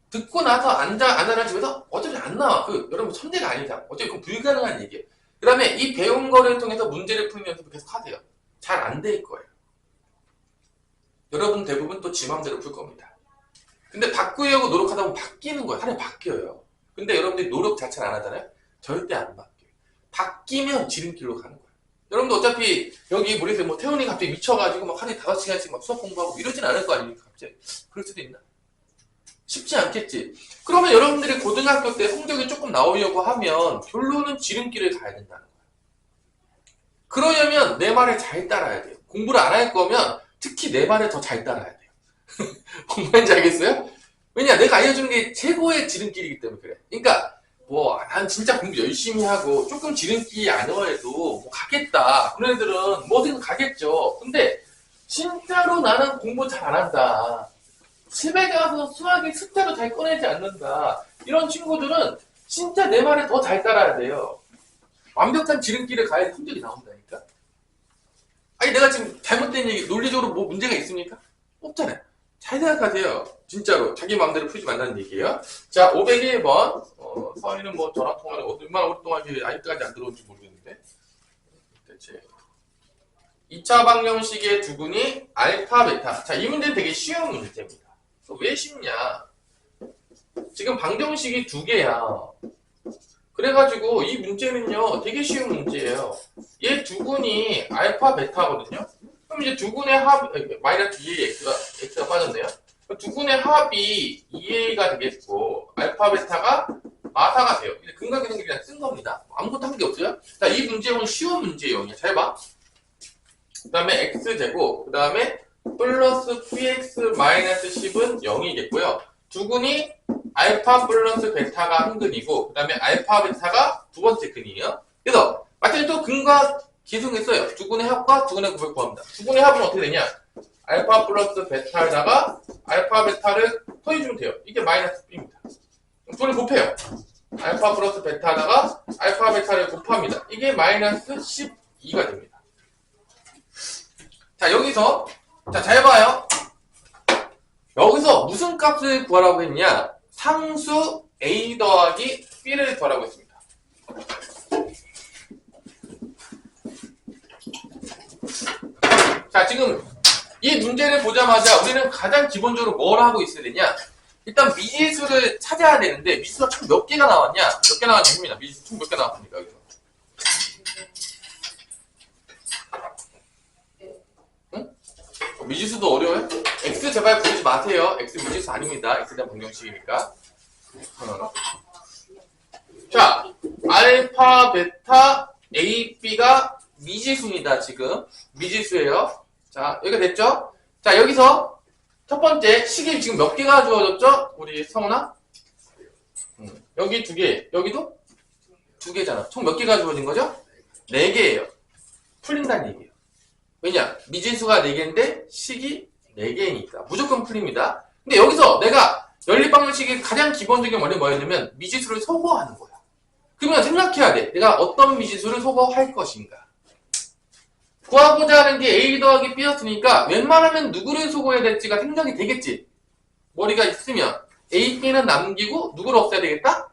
듣고 나서 안 자는 집에서 어차피 안 나와. 여러분 천재가 아니다. 어차피 그건 불가능한 얘기예요. 그 다음에 이 배운 거를 통해서 문제를 푸는 연습을 계속 하세요. 잘 안 될 거예요. 여러분 대부분 또 지 맘대로 풀 겁니다. 근데 바꾸려고 노력하다 보면 바뀌는 거예요. 사람이 바뀌어요. 근데 여러분들이 노력 자체를 안 하잖아요. 절대 안 바뀌어요. 바뀌면 지름길로 가는 거예요. 여러분도 어차피 여기 모르겠어요. 뭐 태훈이 갑자기 미쳐가지고 막 하루에 5시간씩 막 수학 공부하고 이러진 않을 거 아닙니까? 갑자기. 그럴 수도 있나? 쉽지 않겠지. 그러면 여러분들이 고등학교 때 성적이 조금 나오려고 하면 결론은 지름길을 가야 된다는 거예요. 그러려면 내 말을 잘 따라야 돼요. 공부를 안 할 거면 특히 내 말을 더 잘 따라야 돼요. 뭔 말인지 알겠어요? 왜냐, 내가 알려주는 게 최고의 지름길이기 때문에 그래. 그러니까 난 진짜 공부 열심히 하고 조금 지름길이 아니어도 뭐 가겠다. 그런 애들은 뭐든 가겠죠. 근데 진짜로 나는 공부 잘 안 한다. 집에 가서 수학의 숫자도 잘 꺼내지 않는다. 이런 친구들은 진짜 내 말을 더 잘 따라야 돼요. 완벽한 지름길을 가야 성적이 나온다니까. 아니 내가 지금 잘못된 얘기, 논리적으로 뭐 문제가 있습니까? 없잖아요. 잘 생각하세요. 진짜로 자기 마음대로 풀지 말라는 얘기예요. 자, 501번. 서희는 뭐 저랑 통화를 얼마나 오랫동안 아직까지 안 들어온지 모르겠는데. 대체 2차 방정식의 두근이 알파, 베타. 자, 이 문제는 되게 쉬운 문제입니다. 왜 쉽냐? 지금 방정식이 2개야. 그래가지고 이 문제는요 되게 쉬운 문제예요. 얘 두근이 알파, 베타거든요. 그럼 이제 두근의 합, 마이너스 2a, x가 빠졌네요. 두근의 합이 2a가 되겠고, 알파, 베타가 마사가 돼요. 근각계성기 그냥 쓴 겁니다. 아무것도 한 게 없어요. 자, 이 문제는 쉬운 문제예요. 잘 봐. 그 다음에 x제곱, 그 다음에 플러스 px 마이너스 10은 0이겠고요. 두근이 알파 플러스 베타가 한 근이고, 그 다음에 알파, 베타가 두 번째 근이에요. 그래서 마찬가지로 또 근과 기승했어요. 두근의 합과 두근의 곱을 구합니다. 두근의 합은 어떻게 되냐? 알파 플러스 베타에다가 알파 베타를 더해주면 돼요. 이게 마이너스 b입니다. 둘을 곱해요. 알파 플러스 베타에다가 알파 베타를 곱합니다. 이게 마이너스 12가 됩니다. 자, 여기서 자, 잘 봐요. 여기서 무슨 값을 구하라고 했냐? 상수 a 더하기 b를 구하라고 했습니다. 자, 지금 이 문제를 보자마자 우리는 가장 기본적으로 뭘 하고 있어야 되냐? 일단 미지수를 찾아야 되는데 미지수가 총 몇 개가 나왔냐? 몇 개 나왔냐 합니다. 미지수 총 몇 개 나왔습니까? 여기서. 응? 미지수도 어려워요? x 제발 부르지 마세요. x 미지수 아닙니다. x에 대한 방정식이니까. 자, 알파, 베타, a, b가 미지수입니다. 지금 미지수예요. 자, 여기가 됐죠? 자, 여기서 첫 번째 식이 지금 몇 개가 주어졌죠? 우리 성훈아? 여기 2개, 여기도 2개잖아. 총 몇 개가 주어진 거죠? 4개예요. 풀린다는 얘기예요. 왜냐? 미지수가 4개인데 식이 4개니까 무조건 풀립니다. 근데 여기서 내가 연립방정식의 가장 기본적인 원리는 뭐였냐면 미지수를 소거하는 거야. 그러면 생각해야 돼. 내가 어떤 미지수를 소거할 것인가. 구하고자 하는 게 a 더하기 b였으니까 웬만하면 누구를 소거해야 될지가 생각이 되겠지. 머리가 있으면 a, b는 남기고 누구를 없애야 되겠다?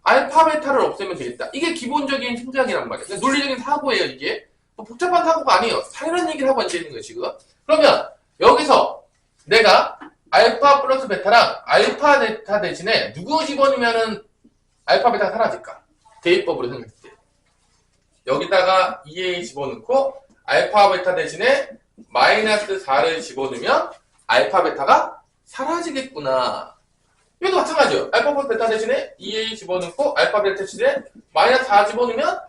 알파, 베타를 없애면 되겠다. 이게 기본적인 생각이란 말이야. 논리적인 사고예요, 이게. 뭐 복잡한 사고가 아니에요. 당연한 얘기를 하고 앉아있는 거예요, 지금. 그러면 여기서 내가 알파 플러스 베타랑 알파, 베타 대신에 누구 집어넣으면은 알파, 베타가 사라질까? 대입법으로 생각했을 때. 여기다가 2a 집어넣고 알파, 베타 대신에 마이너스 4를 집어넣으면 알파, 베타가 사라지겠구나. 이것도 마찬가지예요. 알파 플러스 베타 대신에 2a 집어넣고 알파, 베타 대신에 마이너스 4 집어넣으면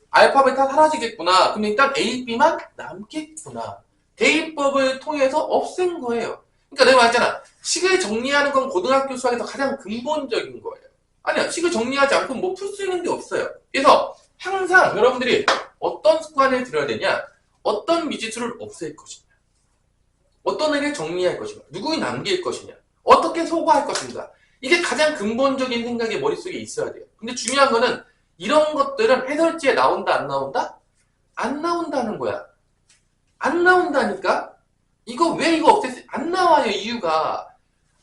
알파, 베타 사라지겠구나. 그럼 일단 a, b만 남겠구나. 대입법을 통해서 없앤 거예요. 그러니까 내가 말했잖아. 식을 정리하는 건 고등학교 수학에서 가장 근본적인 거예요. 아니야. 식을 정리하지 않고 뭐 풀 수 있는 게 없어요. 그래서 항상 여러분들이 어떤 습관을 들여야 되냐? 어떤 미지수를 없앨 것이냐? 어떤 애를 정리할 것인가? 누구에 남길 것이냐? 어떻게 소거할 것인가? 이게 가장 근본적인 생각이 머릿속에 있어야 돼요. 근데 중요한 거는 이런 것들은 해설지에 나온다, 안 나온다? 안 나온다는 거야. 안 나온다니까? 이거 없앴어? 안 나와요, 이유가.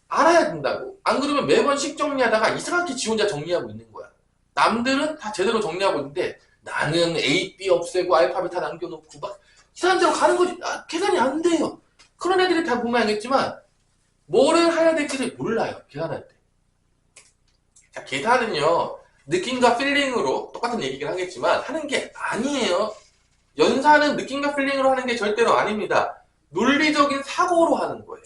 알아야 된다고. 안 그러면 매번 식 정리하다가 이상하게 지 혼자 정리하고 있는 거야. 남들은 다 제대로 정리하고 있는데 나는 A, B 없애고 알파벳 다 남겨놓고 막 이상한 대로 가는 거지. 계산이 안 돼요. 그런 애들이 다 보면 알겠지만 뭐를 해야 될지를 몰라요. 계산할 때. 자, 계산은요. 느낌과 필링으로 똑같은 얘기긴 하겠지만 하는 게 아니에요. 연산은 느낌과 필링으로 하는 게 절대로 아닙니다. 논리적인 사고로 하는 거예요.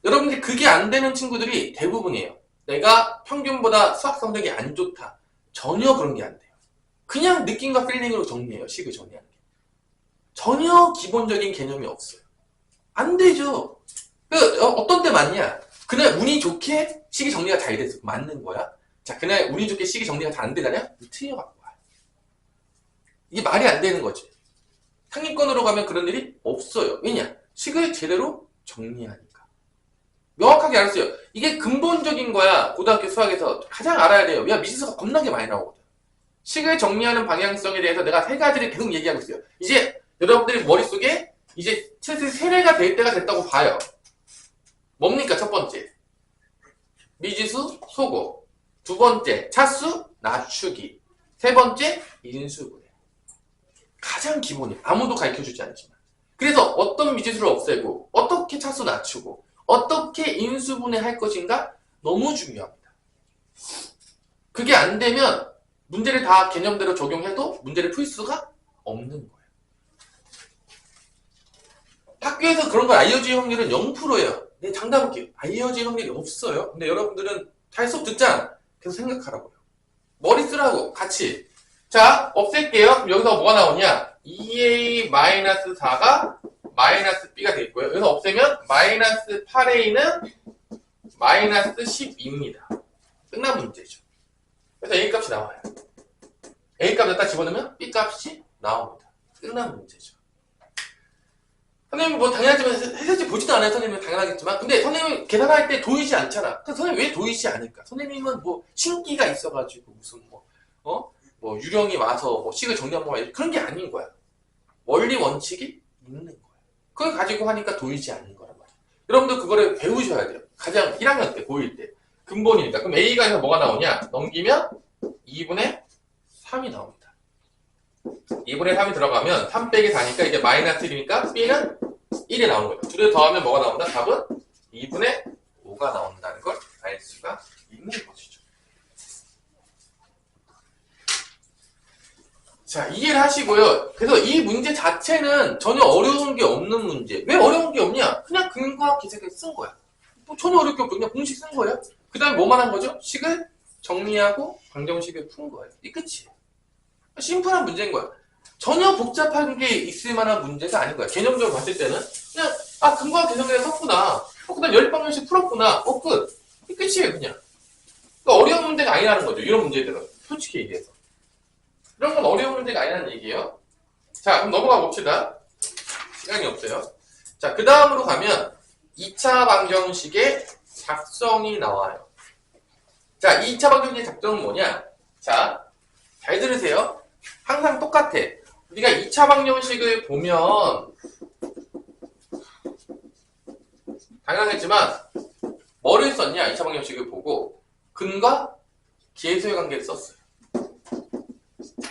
여러분들 그게 안 되는 친구들이 대부분이에요. 내가 평균보다 수학 성적이 안 좋다. 전혀 그런 게 안 돼요. 그냥 느낌과 필링으로 정리해요. 식을 정리하는 게. 전혀 기본적인 개념이 없어요. 안 되죠. 어떤 때 맞냐? 그날 운이 좋게 식이 정리가 잘 돼서 맞는 거야. 자, 그날 운이 좋게 식이 정리가 잘 안 되다냐? 틀려갖고 와요. 이게 말이 안 되는 거지. 상위권으로 가면 그런 일이 없어요. 왜냐? 식을 제대로 정리하니까. 명확하게 알았어요. 이게 근본적인 거야. 고등학교 수학에서 가장 알아야 돼요. 야, 미지수가 겁나게 많이 나오거든. 식을 정리하는 방향성에 대해서 내가 세 가지를 계속 얘기하고 있어요. 이제 여러분들이 머릿속에 이제 슬슬 세례가 될 때가 됐다고 봐요. 뭡니까? 첫 번째, 미지수 소거. 두 번째, 차수 낮추기. 세 번째, 인수분해. 가장 기본이에요. 아무도 가르쳐주지 않지만. 그래서 어떤 미지수를 없애고 어떻게 차수 낮추고 어떻게 인수분해 할 것인가 너무 중요합니다. 그게 안 되면 문제를 다 개념대로 적용해도 문제를 풀 수가 없는 거예요. 학교에서 그런 걸 알려줄 확률은 0%예요. 네, 장담할게요. 알려줄 확률이 없어요. 근데 여러분들은 잘 수업 듣잖아. 계속 생각하라고요. 머리 쓰라고 같이. 자, 없앨게요. 그럼 여기서 뭐가 나오냐? 2a-4가 마이너스 b가 되겠고요. 여기서 없애면 마이너스 8a는 마이너스 12입니다. 끝난 문제죠. 그래서 a 값이 나와요. a 값 여기다 집어넣으면 b 값이 나옵니다. 끝난 문제죠. 선생님 뭐 당연하지만 해설지 보지도 않아요. 선생님은 당연하겠지만 근데 선생님은 계산할 때 도이지 않잖아. 그래서 선생님 왜 도이지 않을까? 선생님은 뭐 신기가 있어가지고 무슨 뭐 유령이 와서 뭐 식을 정리하고 그런 게 아닌 거야. 원리 원칙이 있는 거야. 그걸 가지고 하니까 도이지 않는 거란 말이야. 여러분들 그거를 배우셔야 돼요. 가장 1학년 때 고1 때 근본이니까. 그럼 a가 여기서 뭐가 나오냐? 넘기면 2분의 3이 나옵니다. 2분의 3이 들어가면 3 빼기 4니까 이게 마이너스 1이니까 b는 1이 나오는 거예요. 둘을 더하면 뭐가 나온다? 답은 2분의 5가 나온다는 걸 알 수가 있는 것이죠. 자, 이해를 하시고요. 그래서 이 문제 자체는 전혀 어려운 게 없는 문제. 왜 어려운 게 없냐? 그냥 근과 기색을 쓴 거야. 뭐 전혀 어렵게 없고 그냥 공식 쓴 거야. 그 다음에 뭐만 한 거죠? 식을 정리하고 방정식을 푼 거예요. 이 끝이에요. 심플한 문제인 거야. 전혀 복잡한 게 있을 만한 문제가 아닌 거야. 개념적으로 봤을 때는 그냥 근과 계성계를 섰구나. 그다음 연립방정식 풀었구나. 끝. 이 끝이에요 그냥. 그러니까 어려운 문제가 아니라는 거죠. 이런 문제들은 솔직히 얘기해서. 이런 건 어려운 문제가 아니라는 얘기예요. 자, 그럼 넘어가 봅시다. 시간이 없어요. 자, 그 다음으로 가면 2차 방정식의 작성이 나와요. 자, 2차 방정식의 작성은 뭐냐? 자, 잘 들으세요. 항상 똑같아. 우리가 2차 방정식을 보면 당연하겠지만 뭐를 썼냐? 2차 방정식을 보고 근과 계수의 관계를 썼어요.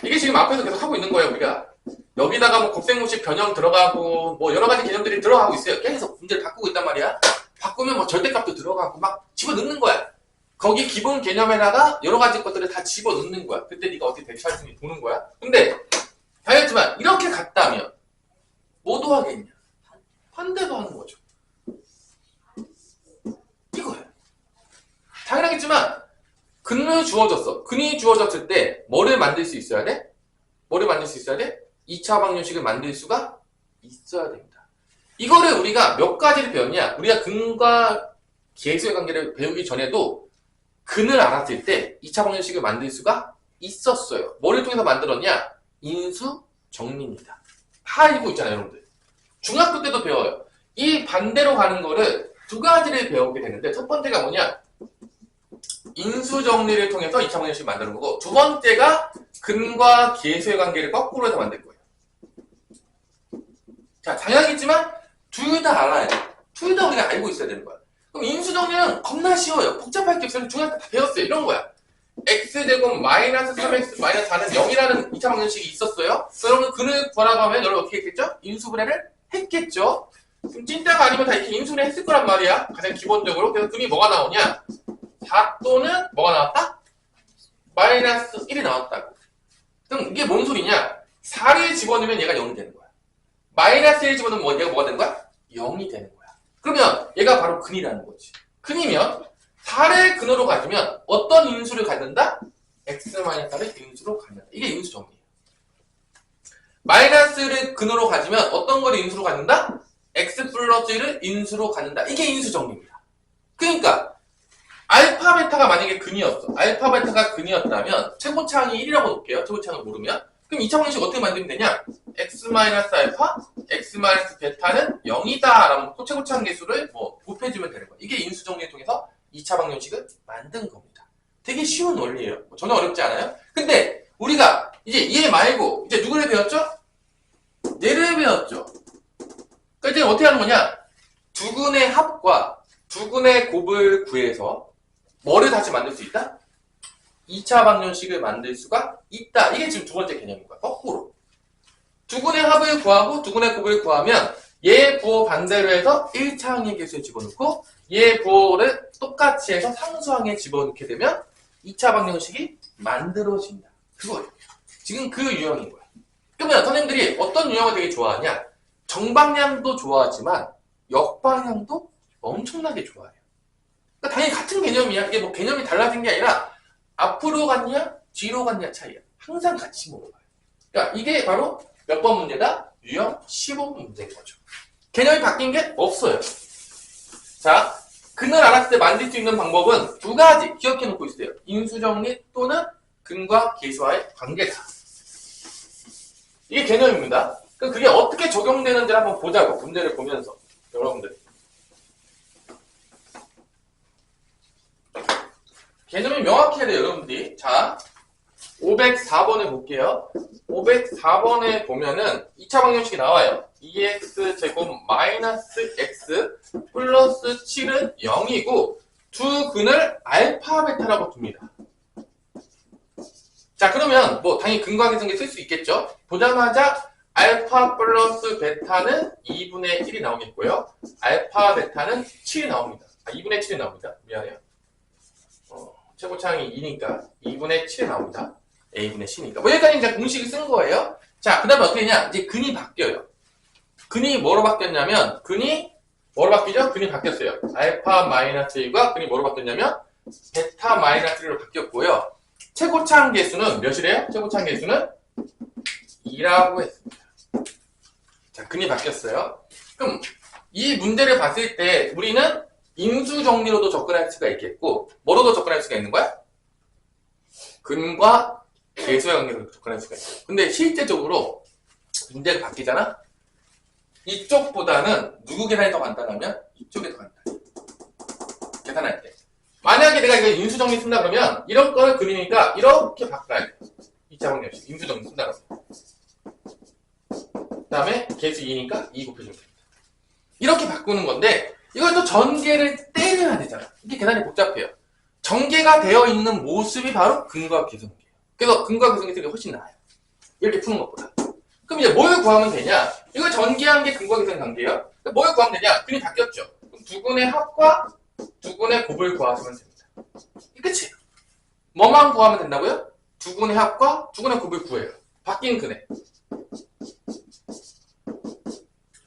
이게 지금 앞에서 계속 하고 있는 거예요. 우리가 여기다가 뭐 곱셈공식 변형 들어가고 뭐 여러 가지 개념들이 들어가고 있어요. 계속 문제를 바꾸고 있단 말이야. 바꾸면 뭐 절대값도 들어가고 막 집어넣는 거야. 거기 기본 개념에다가 여러 가지 것들을 다 집어넣는 거야. 그때 네가 어떻게 대처할 수 있는지 보는 거야. 근데 당연하지만 이렇게 갔다면 뭐도 하겠냐? 반대도 하는 거죠. 이거예요. 당연하겠지만 근을 주어졌어. 근이 주어졌을 때 뭐를 만들 수 있어야 돼? 뭐를 만들 수 있어야 돼? 2차 방정식을 만들 수가 있어야 됩니다. 이거를 우리가 몇 가지를 배웠냐? 우리가 근과 계수의 관계를 배우기 전에도 근을 알았을 때 2차 방정식을 만들 수가 있었어요. 뭐를 통해서 만들었냐? 인수 정리입니다. 다 알고 있잖아요, 여러분들. 중학교 때도 배워요. 이 반대로 가는 거를 두 가지를 배우게 되는데, 첫 번째가 뭐냐? 인수 정리를 통해서 2차 방정식 만드는 거고, 두 번째가 근과 계수의 관계를 거꾸로 해서 만들 거예요. 자, 당연하겠지만 둘 다 알아야 돼. 둘 다 우리가 알고 있어야 되는 거야. 그럼 인수 정리는 겁나 쉬워요. 복잡할 게 없어요. 중학교 때 다 배웠어요. 이런 거야. x제곱 마이너스 3x 마이너스 4는 0이라는 2차 방정식이 있었어요. 여러분 근을 구하라고 하면 여러분 어떻게 했겠죠? 인수분해를 했겠죠. 그럼 찐따가 아니면 다 이렇게 인수분해 했을 거란 말이야. 가장 기본적으로. 그래서 근이 뭐가 나오냐? 4 또는 뭐가 나왔다? 마이너스 1이 나왔다고. 그럼 이게 뭔 소리냐? 4를 집어넣으면 얘가 0이 되는 거야. 마이너스 1을 집어넣으면 얘가 뭐가 되는 거야? 0이 되는 거야. 그러면 얘가 바로 근이라는 거지. 근이면 4를 근으로 가지면 어떤 인수를 갖는다? x-4를 인수로 갖는다. 이게 인수 정리예요. 마이너스를 근으로 가지면 어떤 거를 인수로 갖는다? x 플러스 1을 인수로 갖는다. 이게 인수 정리입니다. 그러니까 알파 베타가 만약에 근이었어. 알파 베타가 근이었다면 최고차항이 1이라고 놓을게요. 최고차항을 모르면. 그럼 2차 방정식 어떻게 만들면 되냐? x-알파, x-베타는 0이다 라는 최고차항 계수를 곱해주면 되는 거야. 이게 인수 정리를 통해서 2차 방정식을 만든 겁니다. 되게 쉬운 원리예요. 전혀 어렵지 않아요? 근데 우리가 이제 얘 말고 이제 누구를 배웠죠? 얘를 배웠죠. 그러니까 이제 어떻게 하는 거냐? 두 근의 합과 두 근의 곱을 구해서 뭐를 다시 만들 수 있다? 2차 방정식을 만들 수가 있다. 이게 지금 두 번째 개념인 거야. 거꾸로. 두 근의 합을 구하고 두 근의 곱을 구하면 얘 부호 반대로 해서 1차항의 계수에 집어넣고 얘 부호를 똑같이 해서 상수항에 집어넣게 되면 2차 방정식이 만들어진다. 그거예요. 지금 그 유형인 거야. 그러면 선생님들이 어떤 유형을 되게 좋아하냐? 정방향도 좋아하지만 역방향도 엄청나게 좋아해요. 그러니까 당연히 같은 개념이야. 이게 뭐 개념이 달라진 게 아니라 앞으로 갔냐 뒤로 갔냐 차이야. 항상 같이 물어봐요. 그러니까 이게 바로 몇 번 문제다? 유형 15번 문제인 거죠. 개념이 바뀐 게 없어요. 자, 근을 알았을 때 만들 수 있는 방법은 두 가지 기억해 놓고 있어요. 인수정리 또는 근과 계수와의 관계다. 이게 개념입니다. 그럼 그게 어떻게 적용되는지 한번 보자고. 문제를 보면서 여러분들. 개념이 명확해야 돼요, 여러분들이. 자, 504번을 볼게요. 504번에 보면은 2차 방정식이 나와요. 2x 제곱 마이너스 x 플러스 7은 0이고 두 근을 알파 베타라고 둡니다. 자, 그러면 뭐 당연히 근과 계승에 쓸 수 있겠죠. 보자마자 알파 플러스 베타는 2분의 1이 나오겠고요. 알파 베타는 7이 나옵니다. 2분의 7이 나옵니다. 미안해요. 최고차항이 2니까 2분의 7이 나옵니다. a분의 c니까. 뭐 여기까지 이제 공식을 쓴 거예요. 자, 그 다음에 어떻게 되냐? 이제 근이 바뀌어요. 근이 뭐로 바뀌었냐면, 근이 뭐로 바뀌죠? 근이 바뀌었어요. 알파 마이너스 1과 근이 뭐로 바뀌었냐면, 베타 마이너스 1로 바뀌었고요. 최고차항 계수는 몇이래요? 최고차항 계수는 2라고 했습니다. 자, 근이 바뀌었어요. 그럼 이 문제를 봤을 때 우리는 인수 정리로도 접근할 수가 있겠고, 뭐로도 접근할 수가 있는 거야? 근과 계수의 관계로 접근할 수가 있어요. 근데 실제적으로 문제가 바뀌잖아? 이쪽보다는 누구 계산이 더 간단하면 이쪽이 더 간단해. 계산할 때. 만약에 내가 이거 인수정리 쓴다 그러면 이런 걸 그리니까 이렇게 바꿔야 돼. 2차 방정식 인수정리 쓴다 그러면. 그 다음에 계수 2니까 2 곱해주면 됩니다. 이렇게 바꾸는 건데 이걸 또 전개를 때려야 되잖아. 이게 계산이 복잡해요. 전개가 되어 있는 모습이 바로 근과 계수관계예요. 그래서 근과 계수관계가 훨씬 나아요. 이렇게 푸는 것보다. 그럼 이제 뭘 구하면 되냐? 이걸 전개한 게 근과 계수관계예요. 뭘 구하면 되냐? 근이 바뀌었죠. 그럼 두 근의 합과 두 근의 곱을 구하시면 됩니다. 끝이에요. 뭐만 구하면 된다고요? 두 근의 합과 두 근의 곱을 구해요. 바뀐 근에.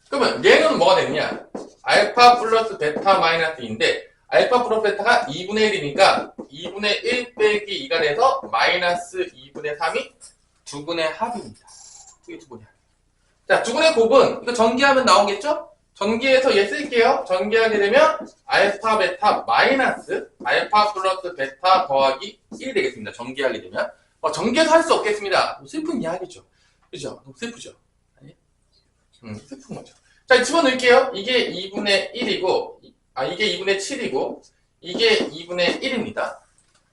그러면 얘는 뭐가 되느냐? 알파 플러스 베타 마이너스 2인데 알파 플러스 베타가 2분의 1이니까 2분의 1 빼기 2가 돼서 마이너스 2분의 3이 두 근의 합입니다. 이게 두 근의 합. 자, 두 근의 곱은 이거 전개하면 나오겠죠? 전개해서 얘 쓸게요. 전개하게 되면 알파 베타 마이너스 알파 플러스 베타 더하기 1이 되겠습니다. 전개하게 되면 전개도 할 수 없겠습니다. 슬픈 이야기죠. 그죠? 너무 슬프죠? 아니? 슬픈 거죠. 자, 집어넣을게요. 이게 2분의 1이고, 이게 2분의 7이고, 이게 2분의 1입니다.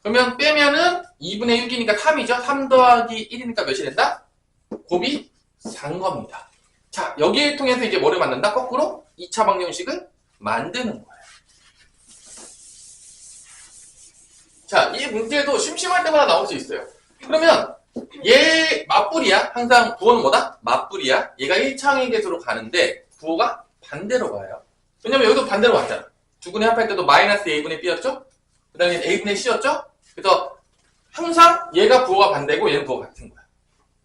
그러면 빼면은 2분의 6이니까 3이죠? 3 더하기 1이니까 몇이 된다? 곱이 4인 겁니다. 자, 여기를 통해서 이제 뭐를 만든다? 거꾸로 2차 방정식을 만드는 거예요. 자, 이 문제도 심심할 때마다 나올 수 있어요. 그러면 얘 맞불이야. 항상 부호는 뭐다? 맞불이야. 얘가 1차항의 계수로 가는데 부호가 반대로 가요. 왜냐면 여기도 반대로 왔잖아. 두근의 합할 때도 마이너스 a분의 b였죠? 그 다음에 a분의 c였죠? 그래서 항상 얘가 부호가 반대고 얘는 부호가 같은 거야.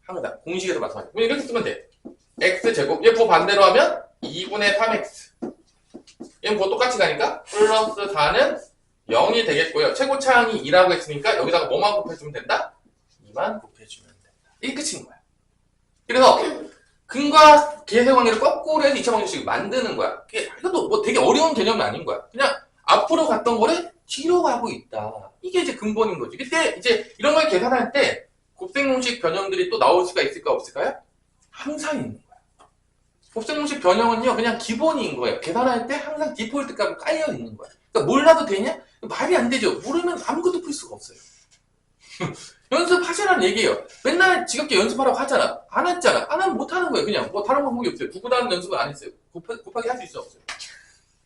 항상 공식에서 마찬가지. 이렇게 쓰면 돼. x제곱, 얘 부호 반대로 하면 2분의 3x. 얘는 부호 똑같이 가니까 플러스 4는 0이 되겠고요. 최고차항이 2라고 했으니까 여기다가 뭐만 곱해주면 된다? 2만 곱해주면 된다. 이게 끝인 거야. 그래서 근과 계의 관계를 거꾸로 해서 2차 방정식을 만드는 거야. 이것도 뭐 되게 어려운 개념이 아닌 거야. 그냥 앞으로 갔던 거를 뒤로 가고 있다. 이게 이제 근본인 거지. 그때 이제 이런 걸 계산할 때 곱셈공식 변형들이 또 나올 수가 있을까 없을까요? 항상 있는 거야. 곱셈공식 변형은요 그냥 기본인 거예요. 계산할 때 항상 디폴트 값이 깔려 있는 거야. 그러니까 몰라도 되냐? 말이 안 되죠. 모르면 아무것도 풀 수가 없어요. 연습하시라는 얘기예요. 맨날 지겹게 연습하라고 하잖아. 안 했잖아. 안 하면 못 하는 거예요. 그냥 뭐 다른 방법이 없어요. 구구단 연습을 안 했어요. 곱하기 할 수 있어 없어요.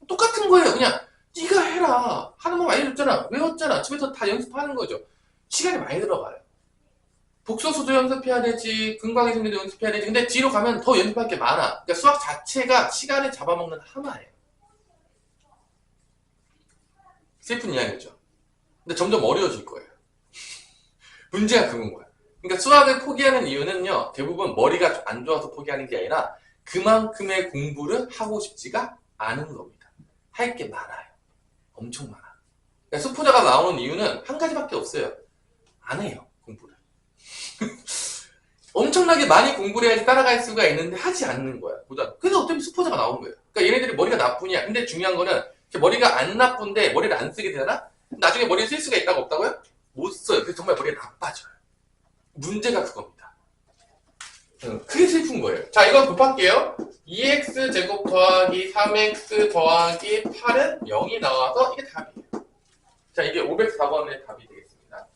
똑같은 거예요. 그냥 네가 해라. 하는 거 많이 줬잖아. 외웠잖아. 집에서 다 연습하는 거죠. 시간이 많이 들어가요. 복소수도 연습해야 되지. 근과계승도 연습해야 되지. 근데 뒤로 가면 더 연습할 게 많아. 그러니까 수학 자체가 시간을 잡아먹는 하마예요. 슬픈 이야기죠. 근데 점점 어려워질 거예요. 문제가 그건 거야. 그러니까 수학을 포기하는 이유는요, 대부분 머리가 안 좋아서 포기하는 게 아니라 그만큼의 공부를 하고 싶지가 않은 겁니다. 할 게 많아요. 엄청 많아. 그러니까 수포자가 나오는 이유는 한 가지밖에 없어요. 안 해요, 공부를. 엄청나게 많이 공부를 해야지 따라갈 수가 있는데 하지 않는 거야. 그래서 어차피 수포자가 나온 거예요. 그러니까 얘네들이 머리가 나쁘냐. 근데 중요한 거는 머리가 안 나쁜데 머리를 안 쓰게 되나? 나중에 머리를 쓸 수가 있다고 없다고요? 못 써요. 그래서 정말 머리가 나빠져요. 문제가 그겁니다. 그게 슬픈 거예요. 자, 이거 곱할게요. 2x제곱 더하기 3x 더하기 8은 0이 나와서 이게 답이에요. 자, 이게 504번의 답이 되겠습니다.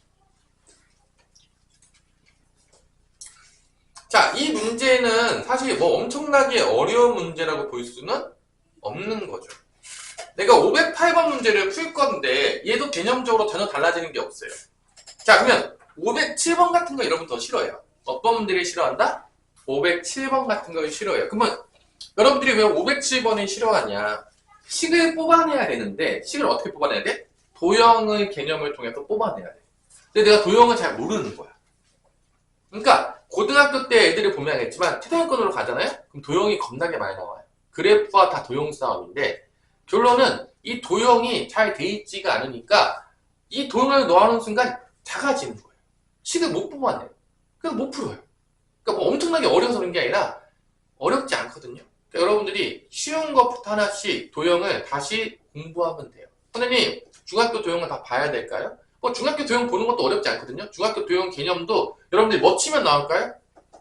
자, 이 문제는 사실 뭐 엄청나게 어려운 문제라고 볼 수는 없는 거죠. 내가 508번 문제를 풀 건데 얘도 개념적으로 전혀 달라지는 게 없어요. 자, 그러면 507번 같은 거 여러분 더 싫어해요. 어떤 분들이 싫어한다? 507번 같은 걸 싫어해요. 그러면 여러분들이 왜 507번을 싫어하냐? 식을 뽑아내야 되는데 식을 어떻게 뽑아내야 돼? 도형의 개념을 통해서 뽑아내야 돼. 근데 내가 도형을 잘 모르는 거야. 그러니까 고등학교 때 애들이 보면 알겠지만 최상위권으로 가잖아요? 그럼 도형이 겁나게 많이 나와요. 그래프와 다 도형 싸움인데 결론은 이 도형이 잘 돼 있지가 않으니까 이 도형을 넣어놓은 순간 작아지는 거예요. 식을 못 뽑아내요. 그래서 못 풀어요. 그러니까 뭐 엄청나게 어려워서 그런 게 아니라 어렵지 않거든요. 그러니까 여러분들이 쉬운 것부터 하나씩 도형을 다시 공부하면 돼요. 선생님, 중학교 도형을 다 봐야 될까요? 뭐 중학교 도형 보는 것도 어렵지 않거든요. 중학교 도형 개념도 여러분들이 뭐 치면 나올까요?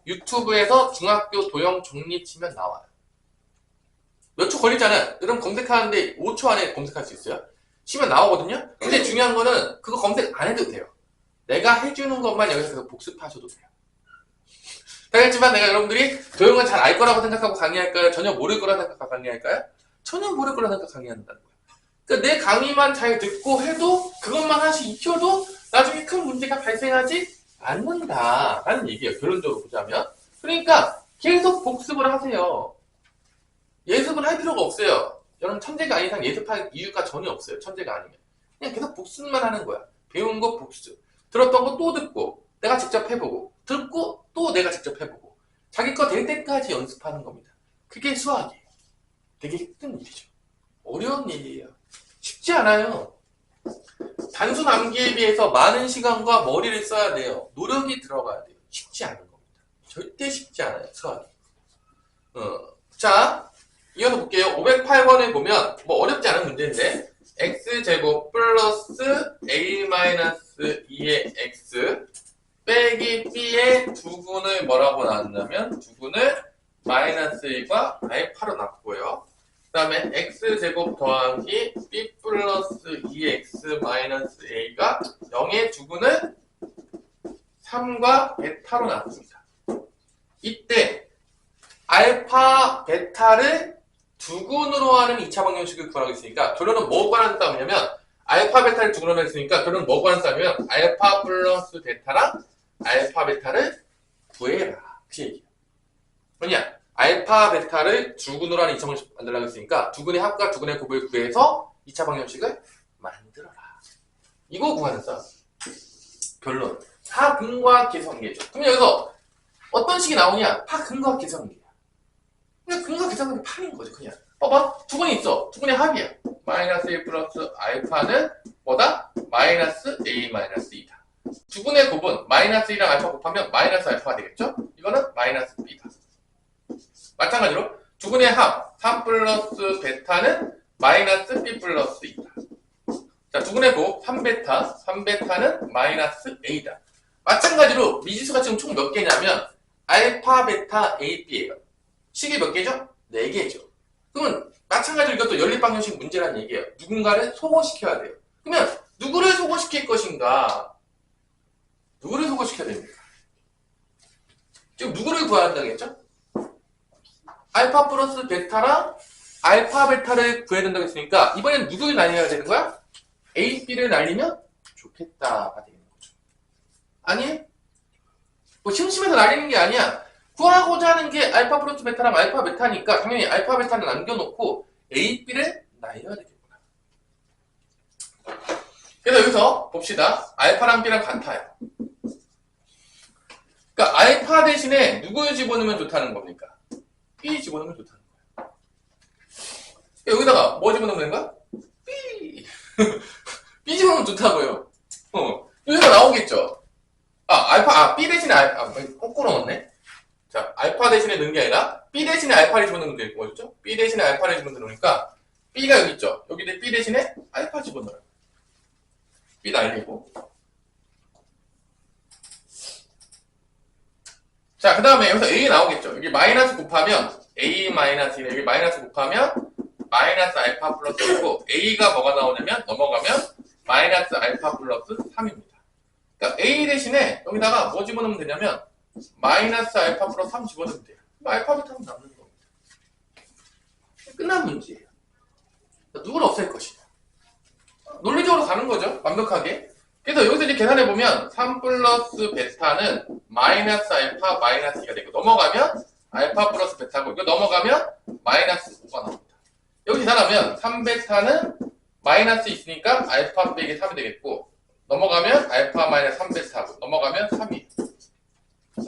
유튜브에서 중학교 도형 정리 치면 나와요. 몇 초 걸리잖아요. 여러분 검색하는데 5초 안에 검색할 수 있어요. 치면 나오거든요. 근데 중요한 거는 그거 검색 안 해도 돼요. 내가 해주는 것만 여기서 계속 복습하셔도 돼요. 알겠지만 내가 여러분들이 도형을 잘 알 거라고 생각하고 강의할까요? 전혀 모를 거라고 생각하고 강의할까요? 전혀 모를 거라고 생각하고 강의한다는 거예요. 그러니까 내 강의만 잘 듣고 해도 그것만 하나씩 익혀도 나중에 큰 문제가 발생하지 않는다라는 얘기예요. 결론적으로 보자면. 그러니까 계속 복습을 하세요. 예습을 할 필요가 없어요. 여러분 천재가 아닌 이상 예습할 이유가 전혀 없어요. 천재가 아니면. 그냥 계속 복습만 하는 거야. 배운 거 복습. 들었던 거 또 듣고 내가 직접 해보고 듣고 또 내가 직접 해보고 자기 거 될 때까지 연습하는 겁니다. 그게 수학이에요. 되게 힘든 일이죠. 어려운 일이에요. 쉽지 않아요. 단순 암기에 비해서 많은 시간과 머리를 써야 돼요. 노력이 들어가야 돼요. 쉽지 않은 겁니다. 절대 쉽지 않아요. 수학이. 자, 이어서 볼게요. 508번에 보면 뭐 어렵지 않은 문제인데 x제곱 플러스 a-2의 x 빼기 b의 두근을 뭐라고 나왔냐면 두근을 마이너스 1과 알파로 놨고요. 그 다음에 x제곱 더하기 b 플러스 2x 마이너스 a가 0의 두근을 3과 베타로 놨습니다. 이때 알파, 베타를 두근으로 하는 2차 방정식을 구하고 있으니까 결론은 뭐 구하는 싸움이냐면 알파, 베타를 두근으로 했으니까 결론은 뭐 구하는 싸움이냐면 알파 플러스 베타랑 알파, 베타를 구해라. 그 얘기야. 뭐냐? 알파, 베타를 두근으로 하는 2차 방정식 만들려고 했으니까 두근의 합과 두근의 곱을 구해서 2차 방정식을 만들어라. 이거 구하는 싸움. 결론. 파근과 계성계죠. 그럼 여기서 어떤 식이 나오냐? 파근과 계성계야. 그냥 근과 계성계는 파인 거죠. 그냥. 봐봐. 두근이 있어. 두근의 합이야. 마이너스 1 플러스 알파는 뭐다? 마이너스 a 마이너스 2다. 두근의 곱은 마이너스 1이랑 알파 곱하면 마이너스 알파가 되겠죠? 이거는 마이너스 b다. 마찬가지로 두근의 합 3 플러스 베타는 마이너스 b 플러스 2다. 자, 두근의 곱 3베타, 3베타는 마이너스 a다. 마찬가지로 미지수가 지금 총 몇 개냐면 알파, 베타, a, b예요. 식이 몇 개죠? 4개죠. 그러면 마찬가지로 이것도 연립방정식 문제란 얘기예요. 누군가를 소거시켜야 돼요. 그러면 누구를 소거시킬 것인가? 누구를 소거시켜야 됩니까? 지금 누구를 구해야 한다겠죠? 알파 플러스 베타랑 알파, 베타를 구해야 된다고 했으니까 이번엔 누구를 날려야 되는 거야? A, B를 날리면 좋겠다가 되는 거죠. 아니? 뭐 심심해서 날리는 게 아니야. 구하고자 하는 게 알파 플러스 베타랑 알파, 베타니까 당연히 알파, 베타는 남겨놓고 A, B를 날려야 되겠구나. 그래서 여기서 봅시다. 알파랑 B랑 같아요. 그러니까 알파 대신에 누구를 집어넣으면 좋다는 겁니까? B 집어넣으면 좋다는 거야. 여기다가 뭐 집어넣으면 되는 거야? B. B 집어넣으면 좋다고요. 여기가 나오겠죠. B 대신에 거꾸로 넣었네. 자, 알파 대신에 넣은 게 아니라 B 대신에 알파를 집어넣는 게 뭐였죠? B 대신에 알파를 집어넣으니까 B가 여기 있죠. 여기 B 대신에 알파 집어넣어요. B 날리고. 자, 그 다음에 여기서 A 나오겠죠. 여기 마이너스 곱하면 A 마이너스 1, 여기 마이너스 곱하면 마이너스 알파 플러스 1고 A가 뭐가 나오냐면 넘어가면 마이너스 알파 플러스 3입니다. 그러니까 A 대신에 여기다가 뭐 집어넣으면 되냐면 마이너스 알파 플러스 3 집어넣으면 돼요. 알파 베타는 남는 겁니다. 끝난 문제예요. 누구를 없앨 것이냐. 논리적으로 가는 거죠. 완벽하게. 그래서 여기서 이제 계산해보면 3 플러스 베타는 마이너스 알파 마이너스 2가 되고 넘어가면 알파 플러스 베타고 이거 넘어가면 마이너스 5가 나옵니다. 여기 계산하면 3베타는 마이너스 있으니까 알파 빼기 3이 되겠고 넘어가면 알파 마이너스 3베타고 넘어가면 3이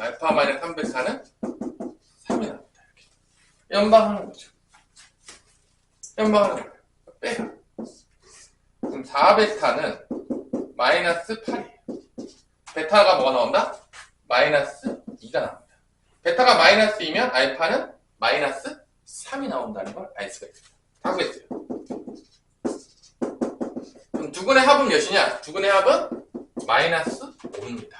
알파 마이너스 3베타는 3이 나옵니다. 이렇게. 연방하는 거죠. 연방하는 거예요. 빼요. 그럼 4베타는 마이너스 8이에요. 베타가 뭐가 나온다? 마이너스 2가 나옵니다. 베타가 마이너스 2면 알파는 마이너스 3이 나온다는 걸 알 수가 있습니다. 다 구했어요. 그럼 두근의 합은 몇이냐? 두근의 합은 마이너스 5입니다.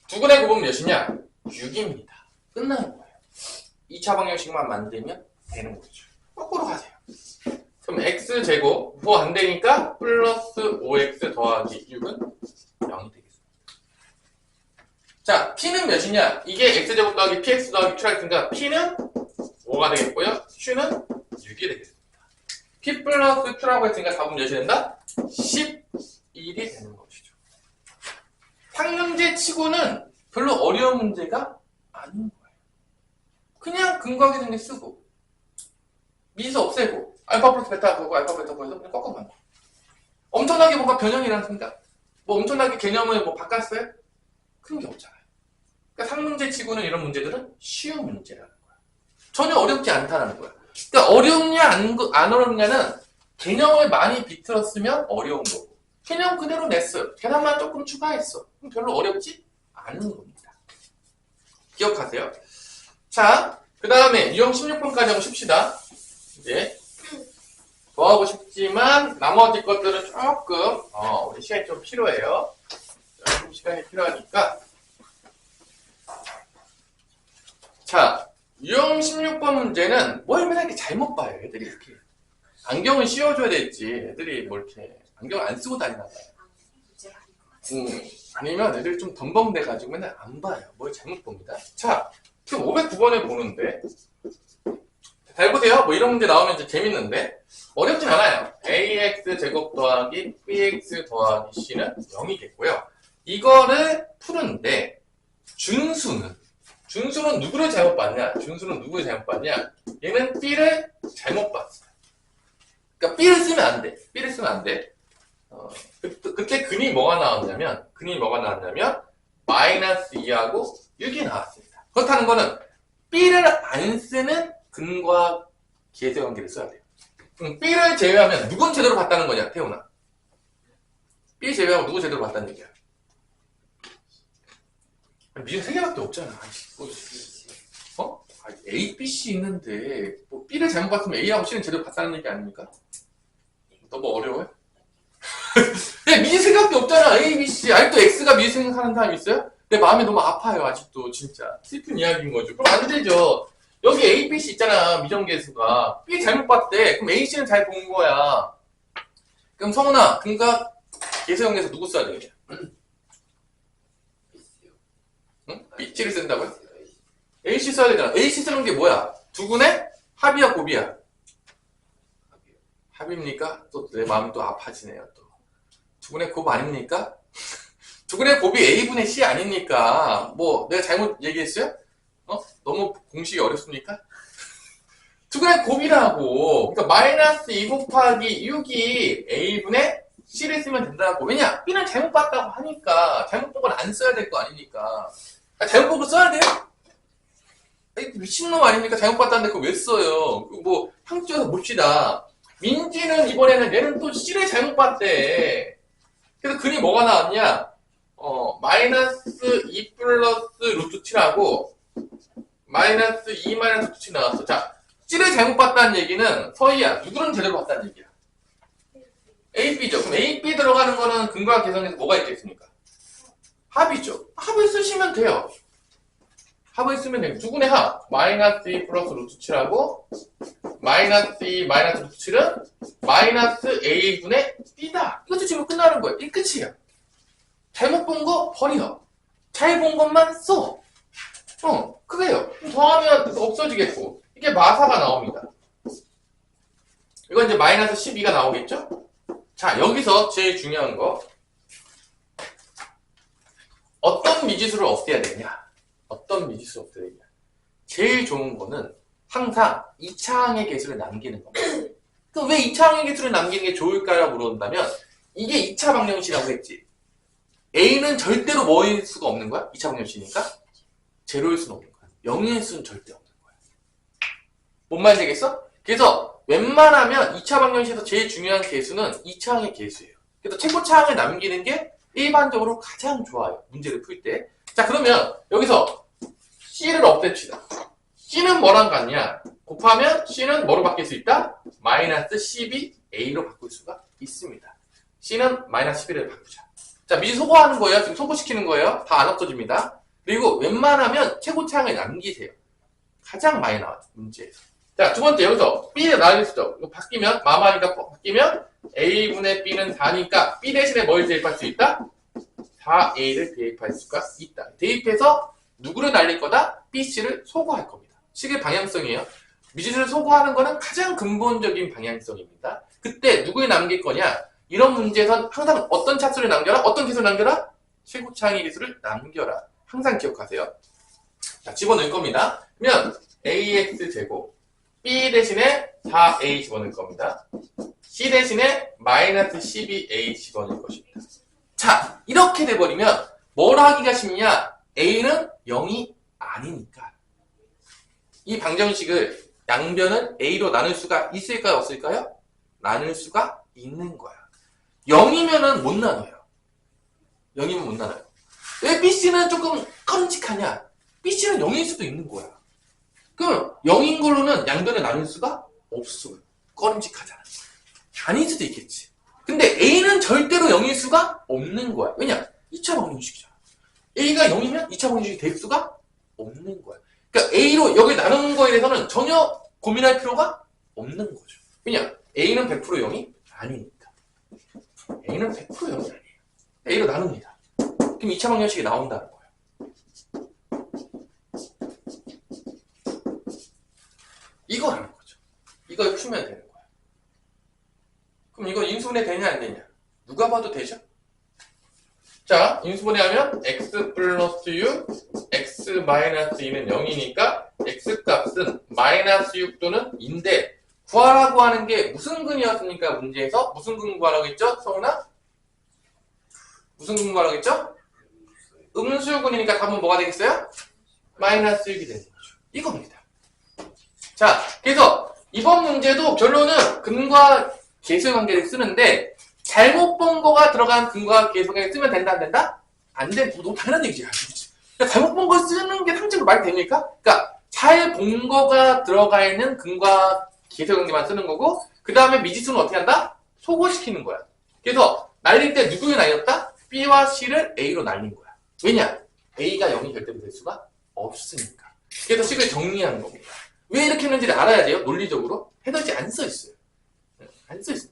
두근의 곱은 몇이냐? 6입니다. 끝나는 거예요. 2차 방정식만 만들면 되는 거죠. 거꾸로 가세요. 그럼 x제곱 뭐 안 되니까 플러스 5x 더하기 6은 0이 되겠습니다. 자, p는 몇이냐? 이게 x제곱 더하기 px 더하기 q라 했으니까 p는 5가 되겠고요. q는 6이 되겠습니다. p 플러스 q라고 했으니까 답은 몇이 된다? 11이 되는 것이죠. 상문제 치고는 별로 어려운 문제가 아닌 거예요. 그냥 근거하게 생긴 쓰고 미지수 없애고 알파 플러스 베타 보고 알파 베타 보고서 그냥 꺾어가는 거예요. 엄청나게 뭔가 변형이라는 생각 뭐 엄청나게 개념을 뭐 바꿨어요? 그런 게 없잖아요. 그러니까 상문제 치고는 이런 문제들은 쉬운 문제라는 거야. 전혀 어렵지 않다는 거야. 그러니까 어렵냐 안 어렵냐는 개념을 많이 비틀었으면 어려운 거고 개념 그대로 냈어요. 계산만 조금 추가했어. 그럼 별로 어렵지 않은 겁니다. 기억하세요. 자, 그 다음에 유형 16번까지 한번 쉽시다. 이제 더하고 싶지만 나머지 것들은 조금 우리 시간이 좀 필요해요. 조금 시간이 필요하니까 자, 유형 16번 문제는 뭘 맨날 이렇게 잘못 봐요. 애들이 이렇게. 안경을 씌워줘야 될지 애들이 뭐 이렇게 안경을 안 쓰고 다니나 봐요. 아니면 애들이 좀 덤벙대가지고 맨날 안 봐요. 뭘 잘못 봅니다. 자, 지금 509번을 보는데 잘 보세요. 뭐 이런 문제 나오면 이제 재밌는데 어렵진 않아요. ax 제곱 더하기 bx 더하기 c는 0이겠고요. 이거를 푸는데 준수는 누구를 잘못 봤냐? 준수는 누구를 잘못 봤냐? 얘는 b를 잘못 봤어요. 그러니까 b를 쓰면 안 돼. b를 쓰면 안 돼. 그때 근이 뭐가 나왔냐면 마이너스 2하고 6이 나왔습니다. 그렇다는 거는 b를 안 쓰는 근과 계수의 관계를 써야 돼요. b를 제외하면 누군 제대로 봤다는 거냐, 태훈아? b 제외하고 누구 제대로 봤다는 얘기야? 미분 3개밖에 없잖아. 어? A, B, C 있는데 뭐 B를 잘못 봤으면 A하고 C는 제대로 봤다는 얘기 아닙니까? 너무 어려워요? 미분 3개밖에 없잖아. A, B, C. 아직도 X가 미분 생각하는 사람 있어요? 내 마음이 너무 아파요. 아직도 진짜 슬픈 이야기인 거죠. 그럼 안 되죠. 여기 A, B, C 있잖아. 미정계수가 B 잘못 봤대. 그럼 A, C는 잘 본 거야. 그럼 성훈아, 그러니까 계수형에서 누구 써야 되겠냐? 응? B를 쓴다고요? AC 써야 되잖아. AC 쓰는 게 뭐야? 두근의 합이야, 곱이야? 합입니까? 또 내 마음이 또 아파지네요. 또 두근의 곱 아닙니까? 두근의 곱이 A분의 C 아닙니까? 뭐 내가 잘못 얘기했어요? 너무 공식이 어렵습니까? 두근의 곱이라고. 그러니까 마이너스 2 곱하기 6이 A분의 C를 쓰면 된다고. 왜냐? B는 잘못 봤다고 하니까. 잘못 본 건 안 써야 될 거 아니니까. 잘못 본 거 써야 돼요? 미친놈 아닙니까? 잘못 봤다는데 그거 왜 써요? 뭐 향수에서 봅시다. 민지는 이번에는 얘는 또 C를 잘못 봤대. 그래서 근이 뭐가 나왔냐? 마이너스 2 플러스 루트 7하고 마이너스 2 마이너스 루트 7 나왔어. 자, C를 잘못 봤다는 얘기는 서희야, 누구는 제대로 봤다는 얘기야? A, B죠. 그럼 A, B 들어가는 거는 근과 계산에서 뭐가 있겠습니까? 합이죠. 합을 쓰시면 돼요. 합을 쓰면 돼요. 두근의 합. 마이너스 2 플러스 루트 7하고 마이너스 2 마이너스 루트 7은 마이너스 A분의 B다. 이것도 지금 끝나는 거예요. 이 끝이야. 잘못 본 거 버려. 잘 본 것만 써. 그래요. 더하면 없어지겠고. 이게 마사가 나옵니다. 이건 이제 마이너스 12가 나오겠죠? 자, 여기서 제일 중요한 거. 어떤 미지수를 없애야 되냐? 어떤 미지수를 없애야 되냐? 제일 좋은 거는 항상 2차항의 개수를 남기는 겁니다. 그럼 왜 2차항의 개수를 남기는 게 좋을까라고 물어본다면 이게 2차 방정식이라고 했지. A는 절대로 뭐일 수가 없는 거야? 2차 방정식이니까? 제로일 수는 없는 거야. 0일 수는 절대 없는 거야. 뭔 말인지 알겠어? 그래서 웬만하면 2차 방정식에서 제일 중요한 개수는 2차항의 개수예요. 그래서 최고차항을 남기는 게 일반적으로 가장 좋아요. 문제를 풀 때. 자, 그러면 여기서 C를 없앱시다. C는 뭐랑 같냐? 곱하면 C는 뭐로 바뀔 수 있다? 마이너스 12A로 바꿀 수가 있습니다. C는 마이너스 11을 바꾸자. 자, 미지 소거하는 거예요. 지금 소거시키는 거예요. 다 안 없어집니다. 그리고 웬만하면 최고차항을 남기세요. 가장 많이 나와요. 문제에서. 자, 두 번째 여기서 B를 나누겠죠. 이거 바뀌면 마마니까 바뀌면 A분의 B는 4니까 B 대신에 뭘 대입할 수 있다? 4A를 대입할 수가 있다. 대입해서 누구를 날릴 거다? BC를 소거할 겁니다. 식의 방향성이에요. 미지수를 소거하는 거는 가장 근본적인 방향성입니다. 그때 누구를 남길 거냐? 이런 문제에선 항상 어떤 차수를 남겨라? 어떤 개수를 남겨라? 최고차항의 개수를 남겨라. 항상 기억하세요. 자, 집어넣을 겁니다. 그러면 AX제곱 B 대신에 4A 집어넣을 겁니다. C 대신에 마이너스 12A 집어넣을 것입니다. 자, 이렇게 돼버리면 뭘 하기가 쉽냐? A는 0이 아니니까. 이 방정식을 양변은 A로 나눌 수가 있을까요? 없을까요? 나눌 수가 있는 거야. 0이면은 못 나눠요. 0이면 못 나눠요. 왜 BC는 조금 끔찍하냐? BC는 0일 수도 있는 거야. 그럼 0인 걸로는 양변을 나눌 수가 없어요. 꺼림직하잖아. 아닐 수도 있겠지. 근데 A는 절대로 0일 수가 없는 거야. 왜냐? 2차 방정식이잖아. A가 0이면 2차 방정식이 될 수가 없는 거야. 그러니까 A로 여기 나누는 거에 대해서는 전혀 고민할 필요가 없는 거죠. 왜냐? A는 100% 0이 아니니까. A는 100% 0이 아니에요. A로 나눕니다. 그럼 2차 방정식이 나온다는 거예요. 이거 하는 거죠. 이걸 풀면 되는 거예요. 그럼 이거 인수분해 되냐 안 되냐? 누가 봐도 되죠? 자, 인수분해하면 x 플러스 u, x 마이너스 2는 0이니까 x 값은 마이너스 6 또는 2인데 구하라고 하는 게 무슨 근이었습니까? 문제에서 무슨 근 구하라고 했죠? 서훈아? 무슨 근 구하라고 했죠? 음수근이니까 답은 뭐가 되겠어요? 마이너스 6이 되는 거죠. 이겁니다. 자, 그래서 이번 문제도 결론은 근과 계수의 관계를 쓰는데 잘못 본 거가 들어간 근과 계수의 관계를 쓰면 된다 안 된다? 안 돼. 너무 당연한 얘기야. 그러니까 잘못 본 거 쓰는 게 상식으로 말이 됩니까? 그러니까 잘 본 거가 들어가 있는 근과 계수의 관계만 쓰는 거고 그 다음에 미지수는 어떻게 한다? 소거시키는 거야. 그래서 날릴 때 누구를 날렸다? B와 C를 A로 날린 거야. 왜냐? A가 0이 절대로 될 수가 없으니까. 그래서 식을 정리한 겁니다. 왜 이렇게 했는지를 알아야 돼요. 논리적으로. 해설지 안 써있어요. 안 써있어요.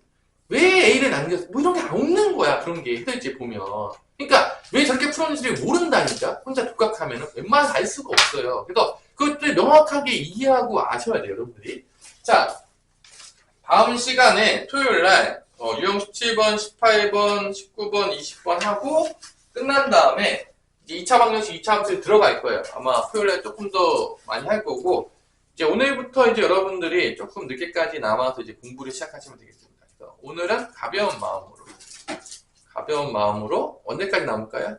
왜 A를 남겼어? 뭐 이런 게 없는 거야. 그런 게 해설지에 보면. 그러니까 왜 저렇게 풀었는지를 모른다니까. 혼자 독학하면 웬만해서 알 수가 없어요. 그래서 그것들 명확하게 이해하고 아셔야 돼요. 여러분들이. 자, 다음 시간에 토요일날 유형 17번, 18번, 19번, 20번 하고 끝난 다음에 2차 방정식, 2차 함수에 들어갈 거예요. 아마 토요일에 조금 더 많이 할 거고 이제 오늘부터 이제 여러분들이 조금 늦게까지 남아서 이제 공부를 시작하시면 되겠습니다. 그래서 오늘은 가벼운 마음으로 언제까지 남을까요?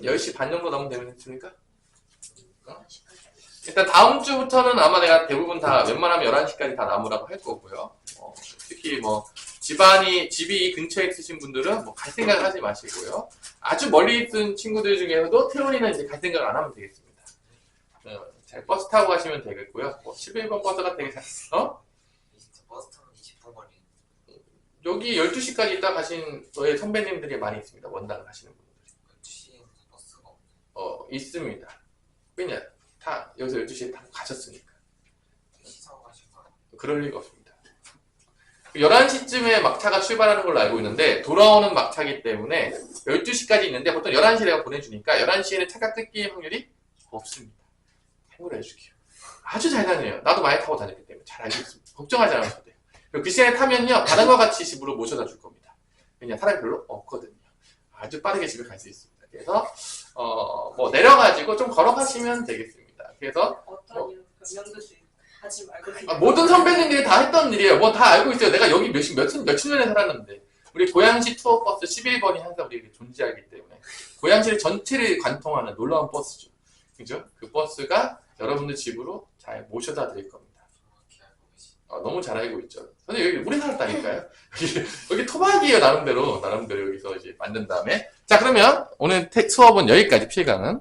10시 반 정도 남으면 되겠습니까? 일단 다음 주부터는 아마 내가 대부분 다 웬만하면 11시까지 다 남으라고 할 거고요. 특히 뭐 집이 근처에 있으신 분들은 뭐 갈 생각 하지 마시고요. 아주 멀리 있는 친구들 중에서도 태원이는 이제 갈 생각 안 하면 되겠습니다. 잘 버스 타고 가시면 되겠고요. 11번 버스가 되게 잘, 버스 타면 20분 걸리. 여기 12시까지 있다 가신 저의 선배님들이 많이 있습니다. 원당 가시는 분들. 12시에 버스가 있습니다. 왜냐? 다 여기서 12시에 타고 가셨으니까. 시사고 가신 거 아니에요? 그럴 리가 없습니다. 11시쯤에 막차가 출발하는 걸로 알고 있는데 돌아오는 막차기 때문에 12시까지 있는데 보통 11시에 내가 보내주니까 11시에는 차가 끊길 확률이 없습니다. 참고로 해줄게요. 아주 잘 다녀요. 나도 많이 타고 다녔기 때문에 잘 알고 있습니다. 걱정하지 않으셔도 돼요. 그리고 그 시간에 타면요 다른 거 같이 집으로 모셔다 줄 겁니다. 왜냐 사람이 별로 없거든요. 아주 빠르게 집에 갈 수 있습니다. 그래서 뭐 내려가지고 좀 걸어가시면 되겠습니다. 그래서 어떤 이유 변명도 하지 말고 모든 선배님들이 다 했던 일이에요. 뭐 다 알고 있어요. 내가 여기 며칠 년에 살았는데 우리 고양시 투어버스 11번이 항상 우리에게 존재하기 때문에 고양시를 전체를 관통하는 놀라운 버스죠. 그죠? 그 버스가 여러분들 집으로 잘 모셔다 드릴 겁니다. 정확히 알고 계시. 너무 잘 알고 있죠. 근데 여기 오래 살았다니까요. 여기 토박이에요. 나름대로 여기서 이제 만든 다음에. 자, 그러면 오늘 수업은 여기까지 필강은.